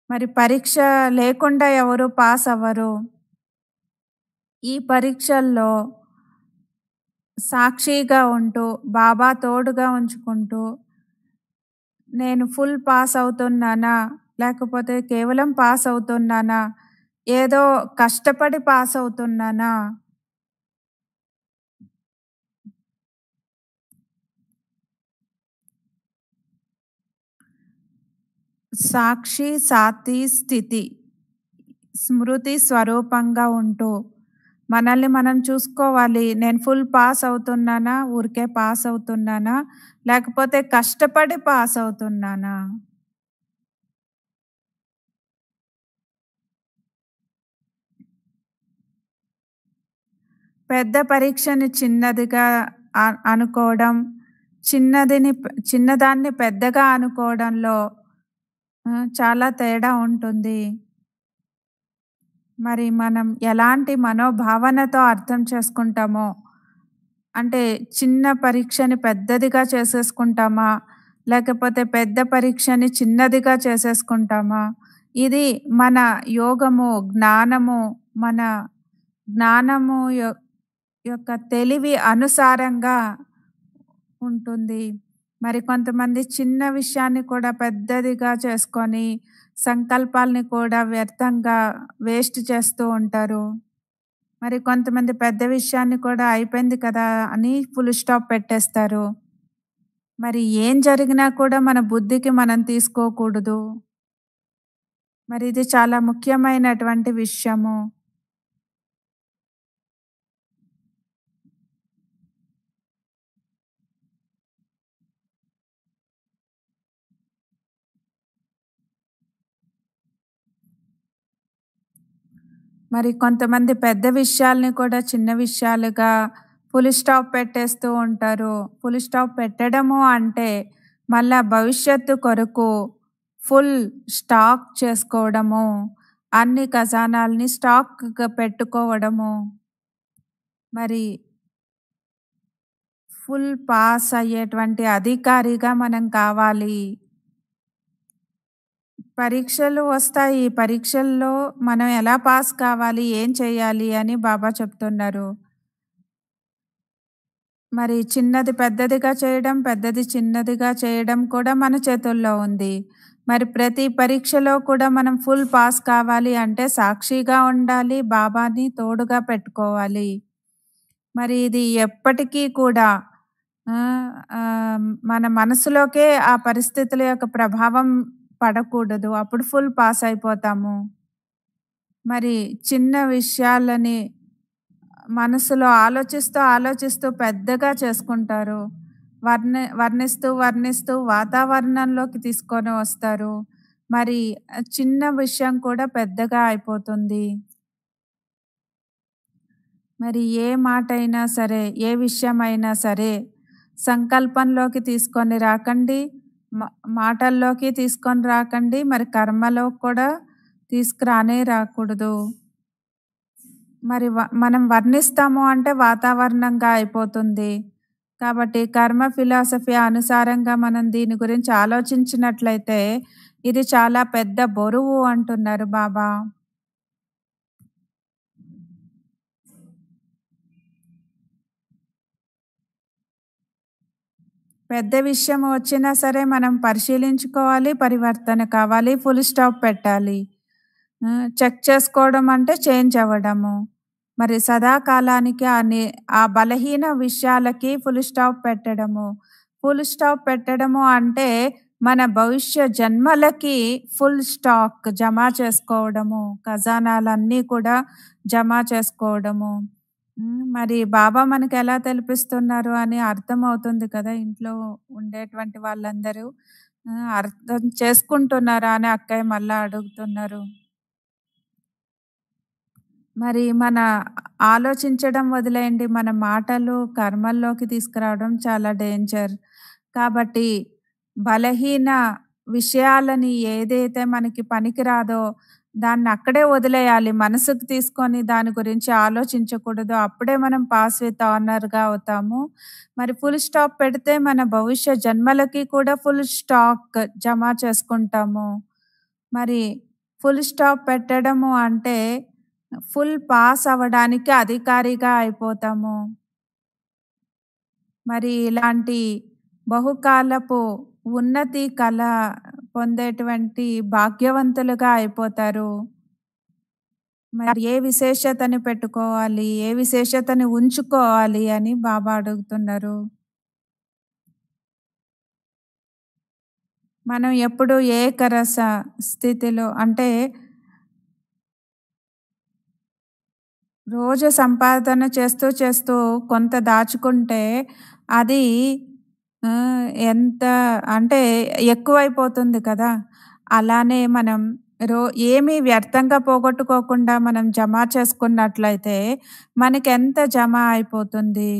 మరి పరీక్ష లేకుండా ఎవరు పాస్ అవ్వరు. ఈ పరీక్షల్లో సాక్షిగా ఉంటూ, బాబా తోడుగా ఉంచుకుంటూ, నేను ఫుల్ పాస్ అవుతున్నానా? లేకపోతే కేవలం పాస్ అవుతున్నానా? ఏదో కష్టపడి పాస్ అవుతున్నానా? సాక్షి, సాతి, స్థితి, స్మృతి స్వరూపంగా ఉంటూ, మనల్ని మనం చూసుకోవాలి. నేను ఫుల్ పాస్ అవుతున్నానా? ఊరికే పాస్ అవుతున్నానా? లేకపోతే కష్టపడి పాస్ అవుతున్నానా? పెద్ద పరీక్షని చిన్నదిగా అనుకోవడం, చిన్నదాన్ని పెద్దగా అనుకోవడంలో చాలా తేడా ఉంటుంది. మరి మనం ఎలాంటి మనోభావనతో అర్థం చేసుకుంటామో, అంటే చిన్న పరీక్షని పెద్దదిగా చేసేసుకుంటామా? లేకపోతే పెద్ద పరీక్షని చిన్నదిగా చేసేసుకుంటామా? ఇది మన యోగము, జ్ఞానము, మన జ్ఞానము యొక్క తెలివి అనుసారంగా ఉంటుంది. మరి కొంతమంది చిన్న విషయాన్ని కూడా పెద్దదిగా చేసుకొని, సంకల్పాల్ని కూడా వ్యర్థంగా వేస్ట్ చేస్తూ ఉంటారు. మరి కొంతమంది పెద్ద విషయాన్ని కూడా అయిపోయింది కదా అని ఫుల్ స్టాప్ పెట్టేస్తారు. మరి ఏం జరిగినా కూడా మన బుద్ధికి మనం తీసుకోకూడదు. మరి ఇది చాలా ముఖ్యమైనటువంటి విషయము. మరి కొంతమంది పెద్ద విషయాల్ని కూడా చిన్న విషయాలుగా ఫుల్ స్టాప్ పెట్టేస్తూ ఉంటారు. ఫుల్ స్టాప్ పెట్టడము అంటే మళ్ళా భవిష్యత్తు కొరకు ఫుల్ స్టాక్ చేసుకోవడము, అన్ని ఖజానాల్ని స్టాక్‌గా పెట్టుకోవడము, మరి ఫుల్ పాస్ అయ్యేటువంటి అధికారిగా మనం కావాలి. పరీక్షలు వస్తాయి. పరీక్షల్లో మనం ఎలా పాస్ కావాలి, ఏం చేయాలి అని బాబా చెప్తున్నారు. మరి చిన్నది పెద్దదిగా చేయడం, పెద్దది చిన్నదిగా చేయడం కూడా మన చేతుల్లో ఉంది. మరి ప్రతి పరీక్షలో కూడా మనం ఫుల్ పాస్ కావాలి అంటే సాక్షిగా ఉండాలి, బాబాని తోడుగా పెట్టుకోవాలి. మరి ఇది ఎప్పటికీ కూడా మన మనసులోకే ఆ పరిస్థితుల యొక్క ప్రభావం పడకూడదు. అప్పుడు ఫుల్ పాస్ అయిపోతాము. మరి చిన్న విషయాలని మనసులో ఆలోచిస్తూ, ఆలోచిస్తూ పెద్దగా చేసుకుంటారు. వర్ణిస్తూ, వర్ణిస్తూ వాతావరణంలోకి తీసుకొని వస్తారు. మరి చిన్న విషయం కూడా పెద్దగా అయిపోతుంది. మరి ఏ మాటైనా సరే, ఏ విషయమైనా సరే సంకల్పంలోకి తీసుకొని రాకండి, మాటల్లోకి తీసుకొని రాకండి, మరి కర్మలో కూడా తీసుకురానే రాకూడదు. మరి మనం వర్ణిస్తాము అంటే వాతావరణంగా అయిపోతుంది. కాబట్టి కర్మ ఫిలాసఫీ అనుసారంగా మనం దీని గురించి ఆలోచించినట్లయితే ఇది చాలా పెద్ద బరువు అంటున్నారు బాబా. పెద్ద విషయం వచ్చినా సరే మనం పరిశీలించుకోవాలి, పరివర్తన కావాలి, ఫుల్ స్టాప్ పెట్టాలి. చెక్ చేసుకోవడం అంటే చేంజ్ అవ్వడము. మరి సదాకాలానికి ఆ బలహీన విషయాలకి ఫుల్ స్టాప్ పెట్టడము. ఫుల్ స్టాప్ పెట్టడము అంటే మన భవిష్య జన్మలకి ఫుల్ స్టాక్ జమ చేసుకోవడము, ఖజానాలన్నీ కూడా జమ చేసుకోవడము. మరి బాబా మనకి ఎలా తెలిపిస్తున్నారు అని అర్థమవుతుంది కదా. ఇంట్లో ఉండేటువంటి వాళ్ళందరూ అర్థం చేసుకుంటున్నారా అని అక్కయ్య మళ్ళా అడుగుతున్నారు. మరి మన ఆలోచించడం వదిలేయండి, మన మాటలు కర్మల్లోకి తీసుకురావడం చాలా డేంజర్. కాబట్టి బలహీన విషయాలని ఏదైతే మనకి పనికిరాదో దాన్ని అక్కడే వదిలేయాలి. మనసుకు తీసుకొని దాని గురించి ఆలోచించకూడదు. అప్పుడే మనం పాస్ విత్ ఆనర్‌గా అవుతాము. మరి ఫుల్ స్టాప్ పెడితే మన భవిష్య జన్మలకి కూడా ఫుల్ స్టాక్ జమ చేసుకుంటాము. మరి ఫుల్ స్టాప్ పెట్టడము అంటే ఫుల్ పాస్ అవ్వడానికి అధికారిగా అయిపోతాము. మరి ఇలాంటి బహుకాలపు ఉన్నతి కళ పొందేటువంటి భాగ్యవంతులుగా అయిపోతారు. మరి ఏ విశేషతని పెట్టుకోవాలి, ఏ విశేషతని ఉంచుకోవాలి అని బాబా అడుగుతున్నారు. మనం ఎప్పుడు ఏకరస స్థితిలో అంటే రోజు సంపాదన చేస్తూ చేస్తూ కొంత దాచుకుంటే అది ఎంత అంటే ఎక్కువైపోతుంది కదా. అలానే మనం ఏమీ వ్యర్థంగా పోగొట్టుకోకుండా మనం జమ చేసుకున్నట్లయితే మనకెంత జమ అయిపోతుంది.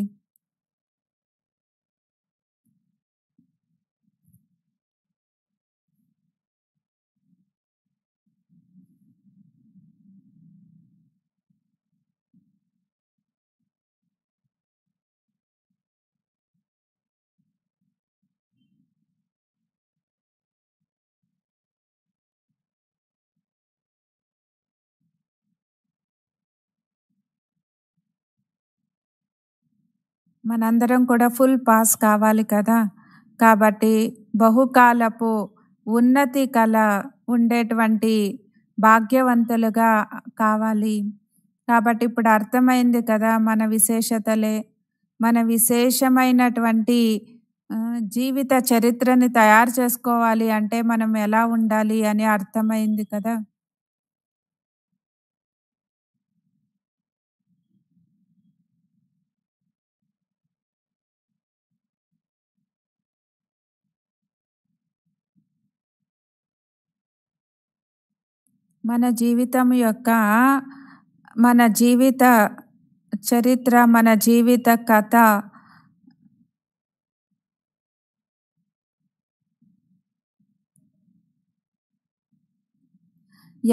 మనందరం కూడా ఫుల్ పాస్ కావాలి కదా. కాబట్టి బహుకాలపు ఉన్నతి కళ ఉండేటువంటి భాగ్యవంతులుగా కావాలి. కాబట్టి ఇప్పుడు అర్థమైంది కదా మన విశేషతలే. మన విశేషమైనటువంటి జీవిత చరిత్రని తయారు చేసుకోవాలి అంటే మనం ఎలా ఉండాలి అని అర్థమైంది కదా. మన జీవితం యొక్క మన జీవిత చరిత్ర, మన జీవిత కథ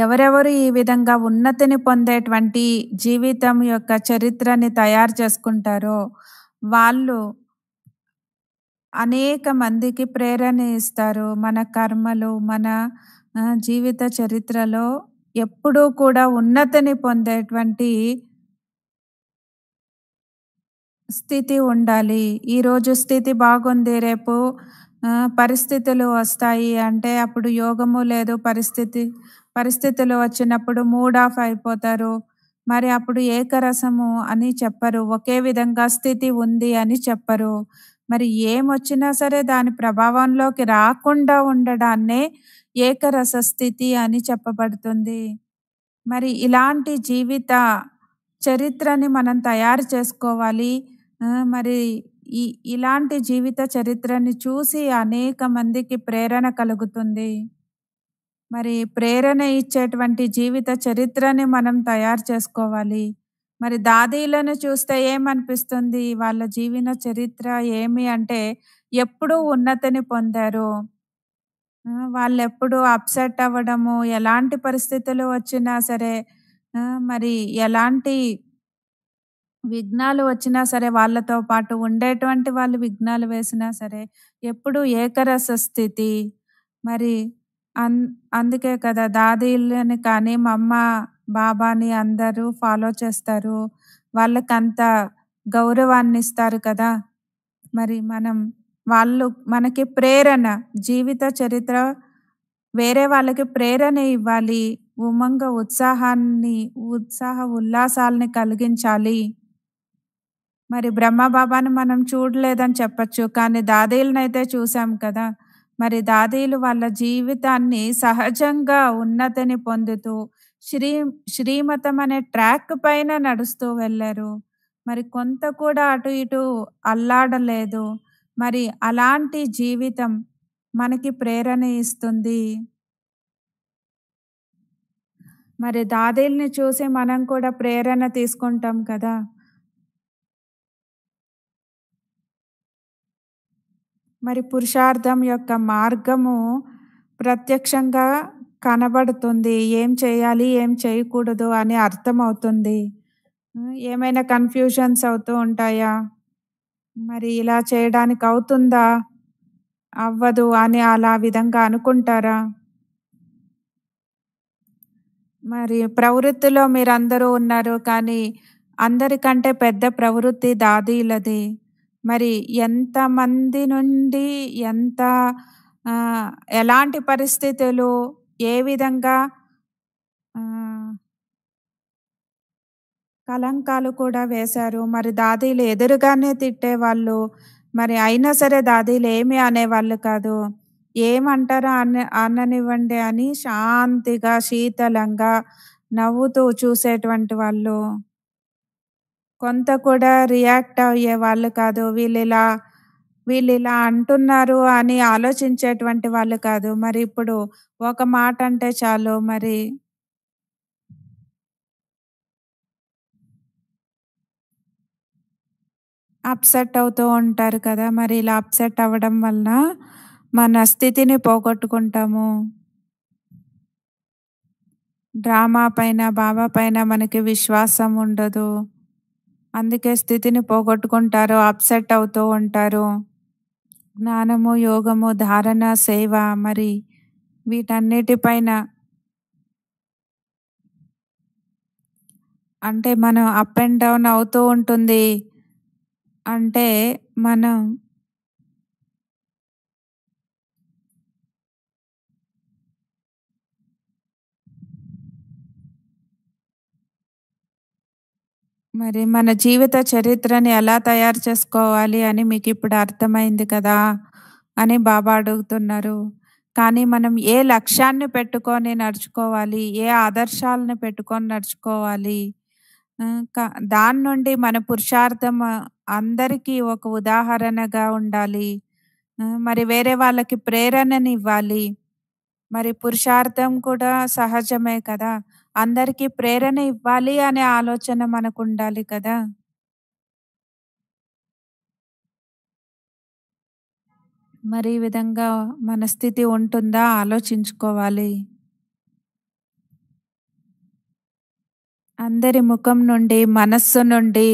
ఎవరెవరు ఈ విధంగా ఉన్నతిని పొందేటువంటి జీవితం యొక్క చరిత్రని తయారు చేసుకుంటారో వాళ్ళు అనేక మందికి ప్రేరణ ఇస్తారు. మన కర్మలు, మన జీవిత చరిత్రలో ఎప్పుడూ కూడా ఉన్నతిని పొందేటువంటి స్థితి ఉండాలి. ఈరోజు స్థితి బాగుంది, రేపు పరిస్థితులు వస్తాయి అంటే అప్పుడు యోగము లేదు. పరిస్థితులు వచ్చినప్పుడు మూడ్ ఆఫ్ అయిపోతారు. మరి అప్పుడు ఏకరసము అని చెప్పరు. ఒకే విధంగా స్థితి ఉంది అని చెప్పరు. మరి ఏమొచ్చినా సరే దాని ప్రభావంలోకి రాకుండా ఉండడాన్నే ఏకరస స్థితి అని చెప్పబడుతుంది. మరి ఇలాంటి జీవిత చరిత్రని మనం తయారు చేసుకోవాలి. మరి ఇలాంటి జీవిత చరిత్రని చూసి అనేక మందికి ప్రేరణ కలుగుతుంది. మరి ప్రేరణ ఇచ్చేటువంటి జీవిత చరిత్రని మనం తయారు చేసుకోవాలి. మరి దాదీలను చూస్తే ఏమనిపిస్తుంది? వాళ్ళ జీవన చరిత్ర ఏమి అంటే ఎప్పుడూ ఉన్నతిని పొందారు. వాళ్ళెప్పుడూ అప్సెట్ అవ్వడము, ఎలాంటి పరిస్థితులు వచ్చినా సరే, మరి ఎలాంటి విఘ్నాలు వచ్చినా సరే వాళ్ళతో పాటు ఉండేటువంటి వాళ్ళు విఘ్నాలు వేసినా సరే ఎప్పుడూ ఏకరస స్థితి. మరి అందుకే కదా దాదీలని కానీ మా అమ్మ బాబాని అందరూ ఫాలో చేస్తారు. వాళ్ళకంత గౌరవాన్ని ఇస్తారు కదా. మరి వాళ్ళు మనకి ప్రేరణ, జీవిత చరిత్ర వేరే వాళ్ళకి ప్రేరణ ఇవ్వాలి. ఉల్లాసాలని కలిగించాలి. మరి బ్రహ్మబాబాని మనం చూడలేదని చెప్పచ్చు. కానీ దాదీలనైతే చూసాం కదా. మరి దాదీలు వాళ్ళ జీవితాన్ని సహజంగా ఉన్నతిని పొందుతూ శ్రీమతం అనే ట్రాక్ పైన నడుస్తూ వెళ్ళారు. మరి కొంత కూడా అటు ఇటు అల్లాడలేదు. మరి అలాంటి జీవితం మనకి ప్రేరణ ఇస్తుంది. మరి దాదీల్ని చూసి మనం కూడా ప్రేరణ తీసుకుంటాం కదా. మరి పురుషార్థం యొక్క మార్గము ప్రత్యక్షంగా కనబడుతుంది. ఏం చేయాలి, ఏం చేయకూడదు అని అర్థమవుతుంది. ఏమైనా కన్ఫ్యూజన్స్ అవుతూ ఉంటాయా? మరి ఇలా చేయడానికి అవుతుందా, అవ్వదు అని అలా విధంగా అనుకుంటారా? మరి ప్రవృత్తిలో మీరందరూ ఉన్నారు, కానీ అందరికంటే పెద్ద ప్రవృత్తి దాదీలది. మరి ఎంతమంది నుండి ఎలాంటి పరిస్థితులు, ఏ విధంగా కలంకాలు కూడా వేశారు. మరి దాదీలు ఎదురుగానే తిట్టేవాళ్ళు. మరి అయినా సరే దాదీలు ఏమీ అనేవాళ్ళు కాదు. ఏమంటారో అననివ్వండి అని శాంతిగా, శీతలంగా నవ్వుతూ చూసేటువంటి వాళ్ళు. కొంత కూడా రియాక్ట్ అయ్యేవాళ్ళు కాదు. వీళ్ళిలా అంటున్నారు అని ఆలోచించేటువంటి వాళ్ళు కాదు. మరి ఇప్పుడు ఒక మాట అంటే చాలు మరి అప్సెట్ అవుతూ ఉంటారు కదా. మరి ఇలా అప్సెట్ అవ్వడం వలన మన స్థితిని పోగొట్టుకుంటాము. డ్రామా పైన, బాబా పైన మనకి విశ్వాసం ఉండదు. అందుకే స్థితిని పోగొట్టుకుంటారు, అప్సెట్ అవుతూ ఉంటారు. జ్ఞానము, యోగము, ధారణ, సేవ మరి వీటన్నిటిపైన అంటే మనం అప్ అండ్ డౌన్ అవుతూ ఉంటుంది. అంటే మనం మరి మన జీవిత చరిత్రని ఎలా తయారు చేసుకోవాలి అని మీకు ఇప్పుడు అర్థమైంది కదా అని బాబా అడుగుతున్నారు. కానీ మనం ఏ లక్ష్యాన్ని పెట్టుకొని నడుచుకోవాలి, ఏ ఆదర్శాలను పెట్టుకొని నడుచుకోవాలి, దాని నుండి మన పురుషార్థం అందరికీ ఒక ఉదాహరణగా ఉండాలి. మరి వేరే వాళ్ళకి ప్రేరణనివ్వాలి. మరి పురుషార్థం కూడా సహజమే కదా. అందరికీ ప్రేరణ ఇవ్వాలి అనే ఆలోచన మనకు ఉండాలి కదా. మరి ఈ విధంగా మన స్థితి ఉంటుందా ఆలోచించుకోవాలి. అందరి ముఖం నుండి, మనస్సు నుండి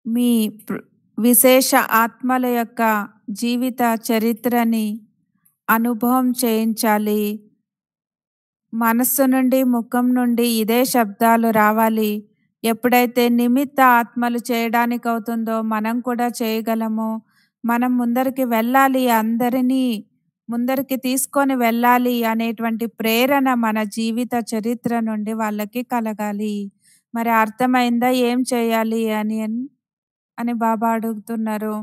మీ విశేష ఆత్మల యొక్క జీవిత చరిత్రని అనుభవం చేయించాలి. మనస్సు నుండి, ముఖం నుండి ఇదే శబ్దాలు రావాలి. ఎప్పుడైతే నిమిత్త ఆత్మలు చేయడానికి అవుతుందో మనం కూడా చేయగలము. మనం ముందరికి వెళ్ళాలి, అందరినీ ముందరికి తీసుకొని వెళ్ళాలి అనేటువంటి ప్రేరణ మన జీవిత చరిత్ర నుండి వాళ్ళకి కలగాలి. మరి అర్థమైందా ఏం చేయాలి అని బాబా అడుగుతున్నారు.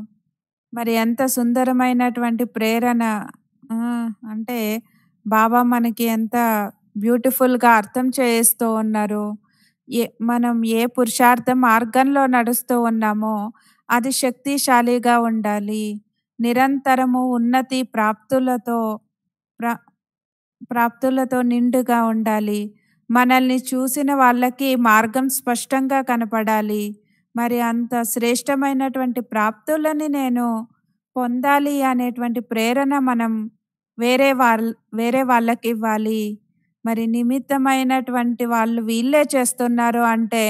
మరి ఎంత సుందరమైనటువంటి ప్రేరణ! ఆ! అంటే బాబా మనకి ఎంత బ్యూటిఫుల్‌గా అర్థం చేయిస్తూ ఉన్నారు. మనం ఏ పురుషార్థ మార్గంలో నడుస్తూ ఉన్నామో అది శక్తిశాలిగా ఉండాలి. నిరంతరము ఉన్నతి ప్ర ప్రాప్తులతో నిండుగా ఉండాలి. మనల్ని చూసిన వాళ్ళకి మార్గం స్పష్టంగా కనపడాలి. మరి అంత శ్రేష్టమైనటువంటి ప్రాప్తులని నేను పొందాలి అనేటువంటి ప్రేరణ మనం వేరే వాళ్ళకివ్వాలి. మరి నిమిత్తమైనటువంటి వాళ్ళు వీళ్ళే చేస్తున్నారు అంటే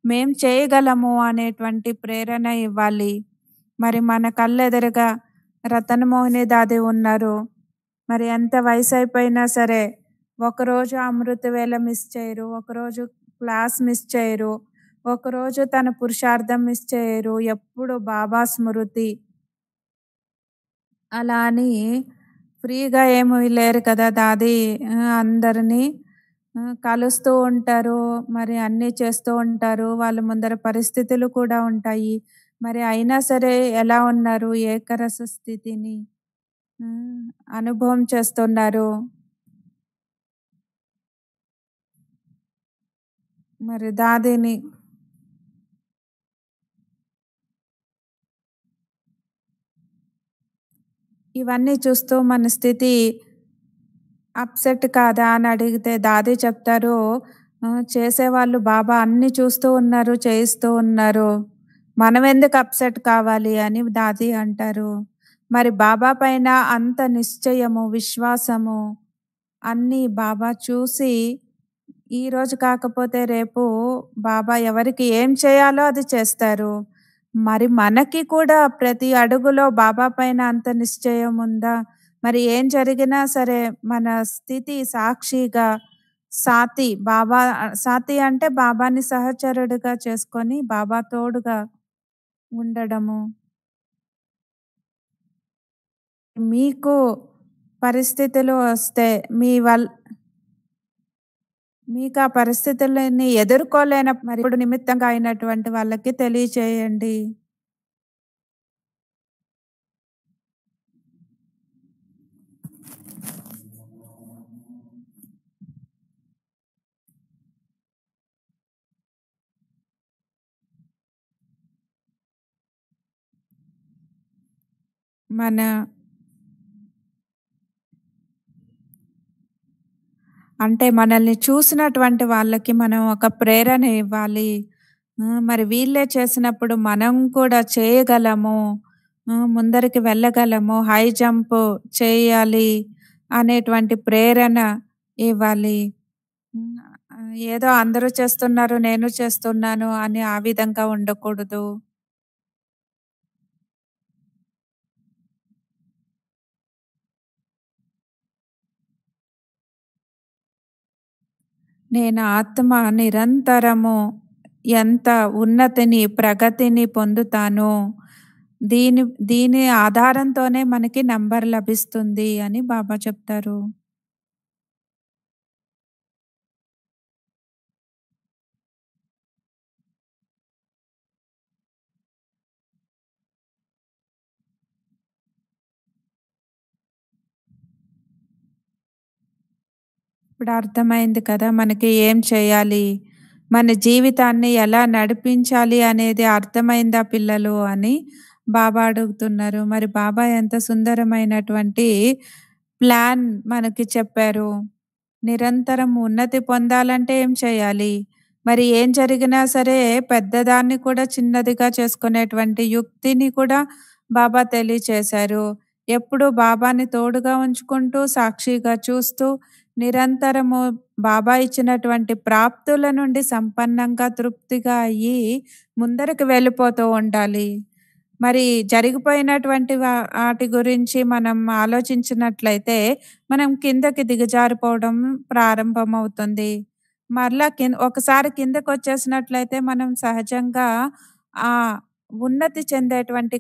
మేం చేయగలము అనేటువంటి ప్రేరణ ఇవ్వాలి. మరి మన కళ్ళెదురుగా రతనమోహిని దాది ఉన్నారు. మరి ఎంత వయసైపోయినా సరే ఒకరోజు అమృతవేళ మిస్ చేయరు, ఒకరోజు క్లాస్ మిస్ చేయరు, ఒకరోజు తన పురుషార్థం మిస్ చేయరు. ఎప్పుడు బాబా స్మృతి. అలా అని ఫ్రీగా ఏమీ లేరు కదా దాది. అందరినీ కలుస్తూ ఉంటారు. మరి అన్నీ చేస్తూ ఉంటారు. వాళ్ళ ముందర పరిస్థితులు కూడా ఉంటాయి. మరి అయినా సరే ఎలా ఉన్నారు? ఏకరస స్థితిని అనుభవం చేస్తున్నారు. మరి దాదిని ఇవన్నీ చూస్తూ మన స్థితి అప్సెట్ కాదా అని అడిగితే దాది చెప్తారు, చేసేవాళ్ళు బాబా అన్నీ చూస్తూ ఉన్నారు, చేయిస్తూ ఉన్నారు. మనం ఎందుకు అప్సెట్ కావాలి అని దాది అంటారు. మరి బాబా పైన అంత నిశ్చయము, విశ్వాసము అన్నీ బాబా చూసి ఈరోజు కాకపోతే రేపు బాబా ఎవరికి ఏం చేయాలో అది చేస్తారు. మరి మనకి కూడా ప్రతి అడుగులో బాబా పైన అంత నిశ్చయం ఉందా? మరి ఏం జరిగినా సరే మన స్థితి సాక్షిగా సాతి అంటే బాబాని సహచరుడుగా చేసుకొని బాబా తోడుగా ఉండడము. మీకు పరిస్థితులు వస్తే మీకు ఆ పరిస్థితులని ఎదుర్కోలేనప్పుడు ఇప్పుడు నిమిత్తంగా అయినటువంటి వాళ్ళకి తెలియచేయండి. అంటే మనల్ని చూసినటువంటి వాళ్ళకి మనం ఒక ప్రేరణ ఇవ్వాలి. మరి వీళ్ళే చేసినప్పుడు మనం కూడా చేయగలము, ముందరికి వెళ్ళగలము, హై జంప్ చేయాలి అనేటువంటి ప్రేరణ ఇవ్వాలి. ఏదో అందరూ చేస్తున్నారు నేను చేస్తున్నాను అని ఆ విధంగా ఉండకూడదు. నేను ఆత్మ నిరంతరము ఎంత ఉన్నతిని, ప్రగతిని పొందుతానో దీని ఆధారంతోనే మనకి నంబర్ లభిస్తుంది అని బాబా చెప్తారు. ఇప్పుడు అర్థమైంది కదా మనకి ఏం చేయాలి, మన జీవితాన్ని ఎలా నడిపించాలి అనేది అర్థమైందా పిల్లలు అని బాబా అడుగుతున్నారు. మరి బాబా ఎంత సుందరమైనటువంటి ప్లాన్ మనకి చెప్పారు. నిరంతరం ఉన్నతి పొందాలంటే ఏం చేయాలి? మరి ఏం జరిగినా సరే పెద్దదాన్ని కూడా చిన్నదిగా చేసుకునేటువంటి యుక్తిని కూడా బాబా తెలియచేశారు. ఎప్పుడూ బాబాని తోడుగా ఉంచుకుంటూ, సాక్షిగా చూస్తూ నిరంతరము బాబా ఇచ్చినటువంటి ప్రాప్తుల నుండి సంపన్నంగా తృప్తిగా అయ్యి ముందరికి వెళ్ళిపోతూ ఉండాలి. మరి జరిగిపోయినటువంటి వాటి గురించి మనం ఆలోచించినట్లయితే మనం కిందకి దిగజారిపోవడం ప్రారంభమవుతుంది. మరలా ఒకసారి కిందకొచ్చేసినట్లయితే మనం సహజంగా ఆ ఉన్నతి చెందేటువంటి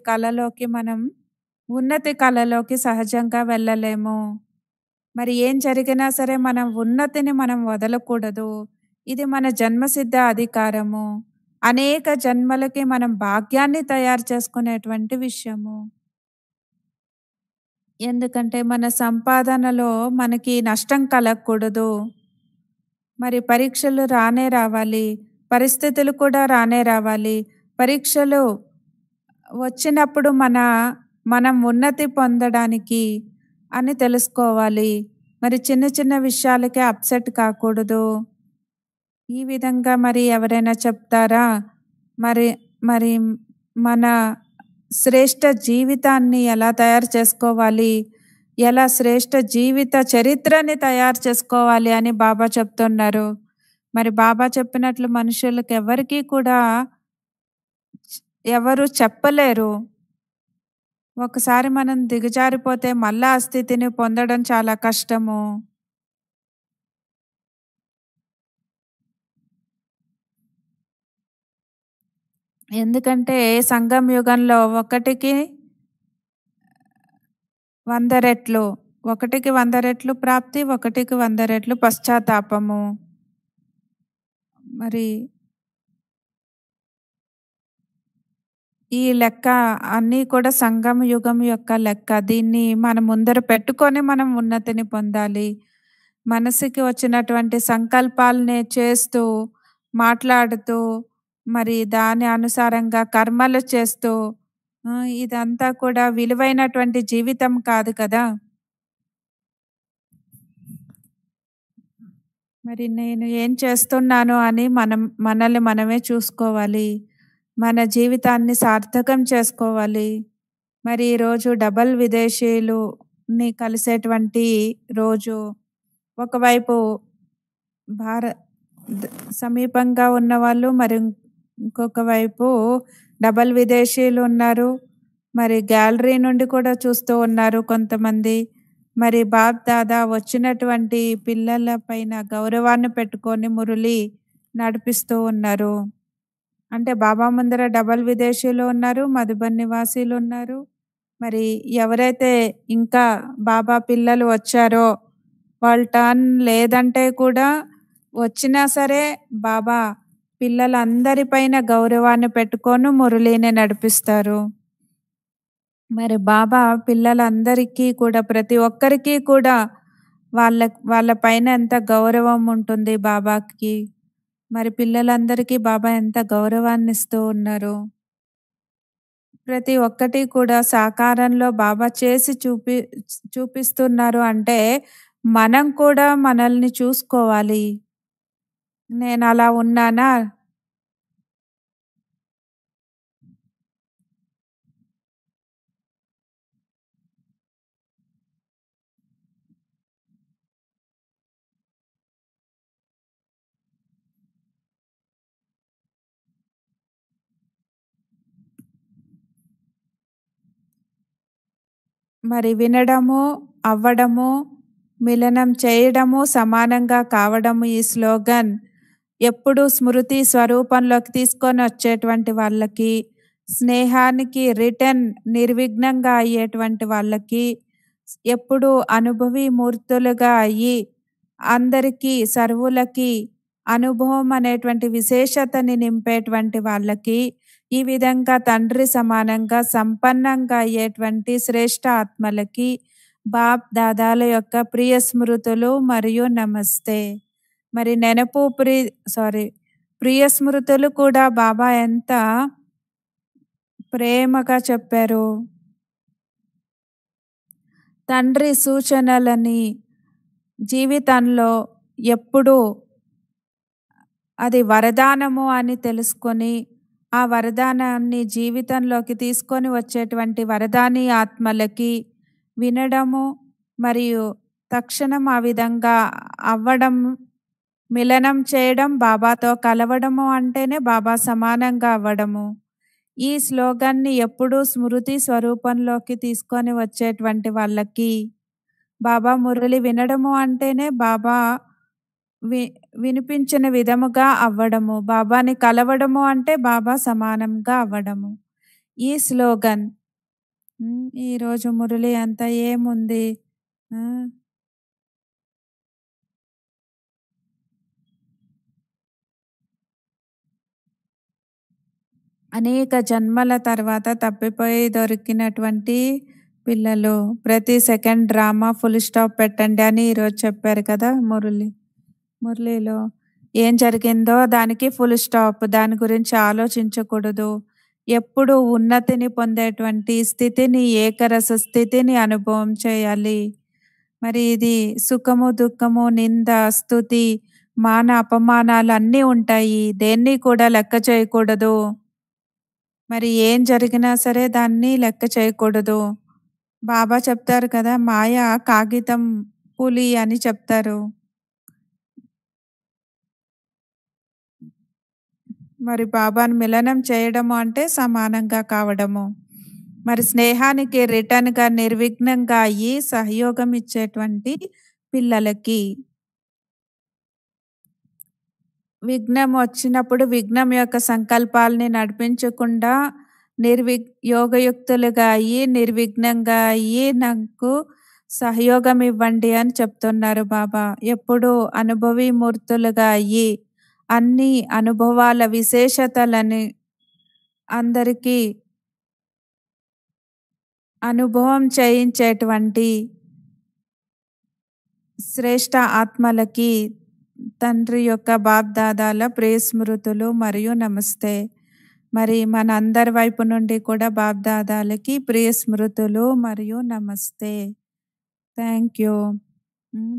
ఉన్నతి కళలోకి సహజంగా వెళ్ళలేము. మరి ఏం జరిగినా సరే మనం ఉన్నతిని మనం వదలకూడదు. ఇది మన జన్మసిద్ధ అధికారము. అనేక జన్మలకి మనం భాగ్యాన్ని తయారు చేసుకునేటువంటి విషయము. ఎందుకంటే మన సంపాదనలో మనకి నష్టం కలగకూడదు. మరి పరీక్షలు రానే రావాలి. పరిస్థితులు కూడా రానే రావాలి. పరీక్షలు వచ్చినప్పుడు మనం ఉన్నతి పొందడానికి అని తెలుసుకోవాలి. మరి చిన్న చిన్న విషయాలకే అప్సెట్ కాకూడదు. ఈ విధంగా మరి ఎవరైనా చెప్తారా? మరి మరి మన శ్రేష్ఠ జీవితాన్ని ఎలా తయారు చేసుకోవాలి? ఎలా శ్రేష్ఠ జీవిత చరిత్రని తయారు చేసుకోవాలి అని బాబా చెప్తున్నారు. మరి బాబా చెప్పినట్లు మనుషులకు ఎవరికీ కూడా ఎవరు చెప్పలేరు. ఒకసారి మనం దిగజారిపోతే మళ్ళా ఆ స్థితిని పొందడం చాలా కష్టము. ఎందుకంటే సంగం యుగంలో 1కి 100 రెట్లు, 1కి 100 రెట్లు ప్రాప్తి, 1కి 100 రెట్లు పశ్చాత్తాపము. మరి ఈ లెక్క అన్నీ కూడా సంగమ యుగం యొక్క లెక్క. దీన్ని మనం ముందర పెట్టుకొని మనం ఉన్నతిని పొందాలి. మనసుకి వచ్చినటువంటి సంకల్పాలనే చేస్తూ, మాట్లాడుతూ, మరి దాని అనుసారంగా కర్మలు చేస్తూ ఇదంతా కూడా విలువైనటువంటి జీవితం కాదు కదా. మరి నేను ఏం చేస్తున్నాను అని మనల్ని మనమే చూసుకోవాలి. మన జీవితాన్ని సార్థకం చేసుకోవాలి. మరి ఈరోజు డబల్ విదేశీయులుని కలిసేటువంటి రోజు. ఒకవైపు సమీపంగా ఉన్నవాళ్ళు, మరి ఇంకొక వైపు డబల్ విదేశీయులు ఉన్నారు. మరి గ్యాలరీ నుండి కూడా చూస్తూ ఉన్నారు కొంతమంది. మరి బాప్ దాదా వచ్చినటువంటి పిల్లల పైన గౌరవాన్ని పెట్టుకొని మురళి నడిపిస్తూ ఉన్నారు. అంటే బాబా ముందర డబల్ విదేశీయులు ఉన్నారు, మధుబన్ నివాసీలు ఉన్నారు. మరి ఎవరైతే ఇంకా బాబా పిల్లలు వచ్చారో వాళ్ళ టర్న్ లేదంటే కూడా వచ్చినా సరే బాబా పిల్లలందరిపైన గౌరవాన్ని పెట్టుకొని మురళిని నడిపిస్తారు. మరి బాబా పిల్లలందరికీ కూడా ప్రతి ఒక్కరికి కూడా వాళ్ళ పైన ఎంత గౌరవం ఉంటుంది బాబాకి. మరి పిల్లలందరికీ బాబా ఎంత గౌరవాన్ని ఇస్తూ ఉన్నారు. ప్రతి ఒక్కటి కూడా సాకారంలో బాబా చేసి చూపిస్తున్నారు. అంటే మనం కూడా మనల్ని చూసుకోవాలి. నేను అలా ఉన్నానా? మరి వినడము, అవ్వడము, మిలనం చేయడము, సమానంగా కావడము ఈ స్లోగన్ ఎప్పుడు స్మృతి స్వరూపంలోకి తీసుకొని వచ్చేటువంటి వాళ్ళకి, స్నేహానికి రిటర్న్ నిర్విఘ్నంగా అయ్యేటువంటి వాళ్ళకి, ఎప్పుడు అనుభవి మూర్తులుగా అయ్యి అందరికీ సర్వులకి అనుభవం అనేటువంటి విశేషతని నింపేటువంటి వాళ్ళకి, ఈ విధంగా తండ్రి సమానంగా సంపన్నంగా అయ్యేటువంటి శ్రేష్ఠ ఆత్మలకి బాప్ దాదాల యొక్క ప్రియ స్మృతులు మరియు నమస్తే. మరి ప్రియ స్మృతులు కూడా బాబా ఎంత ప్రేమగా చెప్పారు. తండ్రి సూచనలని జీవితంలో ఎప్పుడూ అది వరదానము అని తెలుసుకొని ఆ వరదానాన్ని జీవితంలోకి తీసుకొని వచ్చేటువంటి వరదాని ఆత్మలకి వినడము మరియు తక్షణం ఆ విధంగా అవ్వడం, మిలనం చేయడం, బాబాతో కలవడము అంటేనే బాబా సమానంగా అవ్వడము. ఈ స్లోగన్‌ని ఎప్పుడూ స్మృతి స్వరూపంలోకి తీసుకొని వచ్చేటువంటి వాళ్ళకి బాబా మురళి వినడము అంటేనే బాబా వి వినిపించిన విధముగా అవ్వడము. బాబాని కలవడము అంటే బాబా సమానంగా అవ్వడము. ఈ స్లోగన్ ఈరోజు మురళి అంతా ఏముంది? ఆ! అనేక జన్మల తర్వాత తప్పిపోయి దొరికినటువంటి పిల్లలు. ప్రతి సెకండ్ డ్రామా ఫుల్ స్టాప్ పెట్టండి అని ఈరోజు చెప్పారు కదా మురళిలో. ఏం జరిగిందో దానికి ఫుల్ స్టాప్. దాని గురించి ఆలోచించకూడదు. ఎప్పుడు ఉన్నతిని పొందేటువంటి స్థితిని, ఏకరస స్థితిని అనుభవం చేయాలి. మరి ఇది సుఖము, దుఃఖము, నింద, స్తుతి, మాన అపమానాలు అన్నీ ఉంటాయి. దేన్ని కూడా లెక్క చేయకూడదు. మరి ఏం జరిగినా సరే దాన్ని లెక్క చేయకూడదు. బాబా చెప్తారు కదా, మాయ కాగితం పులి అని చెప్తారు. మరి బాబాను మిలనం చేయడము అంటే సమానంగా కావడము. మరి స్నేహానికి రిటర్న్‌గా నిర్విఘ్నంగా అయ్యి సహయోగం ఇచ్చేటువంటి పిల్లలకి విఘ్నం వచ్చినప్పుడు విఘ్నం యొక్క సంకల్పాలని నడిపించకుండా యోగయుక్తులుగా అయ్యి నిర్విఘ్నంగా అయ్యి నాకు సహయోగం ఇవ్వండి అని చెప్తున్నారు బాబా. ఎప్పుడు అనుభవీమూర్తులుగా అయ్యి అన్ని అనుభవాల విశేషతలని అందరికీ అనుభవం చేయించేటువంటి శ్రేష్ఠ ఆత్మలకి తండ్రి యొక్క బాప్దాదాల ప్రియ స్మృతులు మరియు నమస్తే. మరి మన అందరి వైపు నుండి కూడా బాప్దాదాలకి ప్రియ స్మృతులు మరియు నమస్తే. Thank you.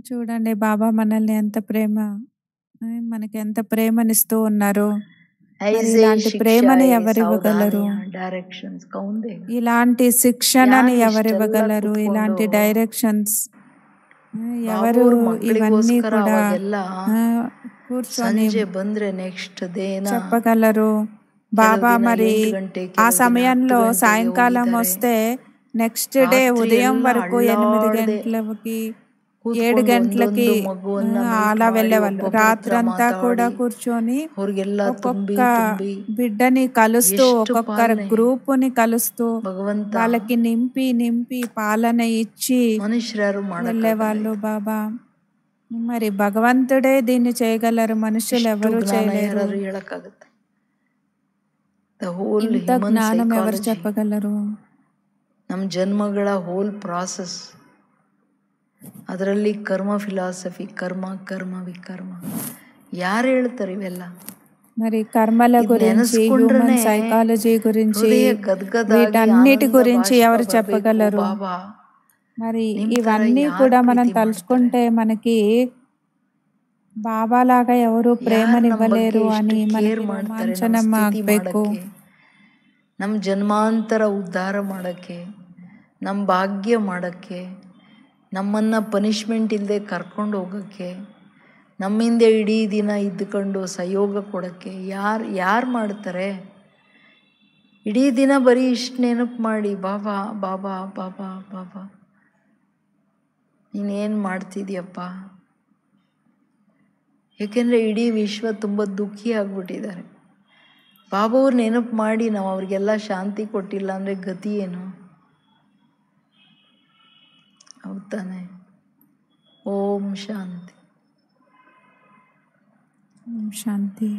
చూడండి బాబా మనల్ని ఎంత మనకి ఎంత ప్రేమనిస్తూ ఉన్నారు. మరి ఇలాంటి ప్రేమని ఎవరివ్వగలరు? ఇలాంటి శిక్షణని ఎవరివ్వగలరు? ఇలాంటి డైరెక్షన్స్ ఎవరు? ఇవన్నీ కూడా కూర్చొని చెప్పగలరు. బాబా మరి ఆ సమయంలో సాయంకాలం వస్తే నెక్స్ట్ డే ఉదయం వరకు 8 గంటలకి 7 గంటలకి అలా వెళ్ళేవాళ్ళు. రాత్రంతా కూడా కూర్చొని ఒక్కొక్క బిడ్డని కలుస్తూ, ఒక్కొక్క గ్రూపుని కలుస్తూ వాళ్ళకి నింపి పాలన ఇచ్చి వెళ్ళేవాళ్ళు బాబా. మరి భగవంతుడే దీన్ని చేయగలరు, మనుషులు ఎవరు చేయలేరు. ఇంత జ్ఞానం ఎవరు చెప్పగలరు? ನಮ್ಮ ಜನ್ಮಗಳ ಹೋಲ್ ಪ್ರಾಸೆಸ್, ಅದರಲ್ಲಿ ಕರ್ಮ ಫಿಲಾಸಫಿ, ಕರ್ಮ ವಿಕರ್ಮ ಯಾರು ಹೇಳ್ತಾರೆ ಇವೆಲ್ಲ? మరి కర్మల గురించి, హ్యూమన్ సైకాలజీ గురించి, వీటన్నిటి గురించి ఎవరు చెప్పగలరు? మరి ఇవన్నీ కూడా మనం తలుచుకుంటే మనకి బాబాలాగా ఎవరు ప్రేమనివ్వలేరు అని మనకి రోమాంచనం ಆಗಬೇಕು. ನಮ್ಮ ಜನ್ಮಾಂತರ ಉದ್ಧಾರ ಮಾಡೋಕ್ಕೆ, ನಮ್ಮ ಭಾಗ್ಯ ಮಾಡೋಕ್ಕೆ, ನಮ್ಮನ್ನು ಪನಿಷ್ಮೆಂಟ್ ಇಲ್ಲದೆ ಕರ್ಕೊಂಡು ಹೋಗೋಕ್ಕೆ, ನಮ್ಮಿಂದ ಇಡೀ ದಿನ ಇದ್ದುಕೊಂಡು ಸಹಯೋಗ ಕೊಡೋಕ್ಕೆ ಯಾರು ಮಾಡ್ತಾರೆ? ಇಡೀ ದಿನ ಬರೀ ಇಷ್ಟು ನೆನಪು ಮಾಡಿ ಬಾಬಾ ಬಾಬಾ ಬಾಬಾ ಬಾಬಾ ನೀನೇನು ಮಾಡ್ತಿದ್ಯಪ್ಪ? ಏಕೆಂದರೆ ಇಡೀ ವಿಶ್ವ ತುಂಬ ದುಃಖಿ ಆಗಿಬಿಟ್ಟಿದ್ದಾರೆ. ಬಾಬಾ ಅವ್ರು ನೆನಪು ಮಾಡಿ ನಾವು ಅವ್ರಿಗೆಲ್ಲ ಶಾಂತಿ ಕೊಟ್ಟಿಲ್ಲ ಅಂದರೆ ಗತಿ ಏನು? ಹೌದು ತಾನೆ? ಓಂ ಶಾಂತಿ. ಶಾಂತಿ.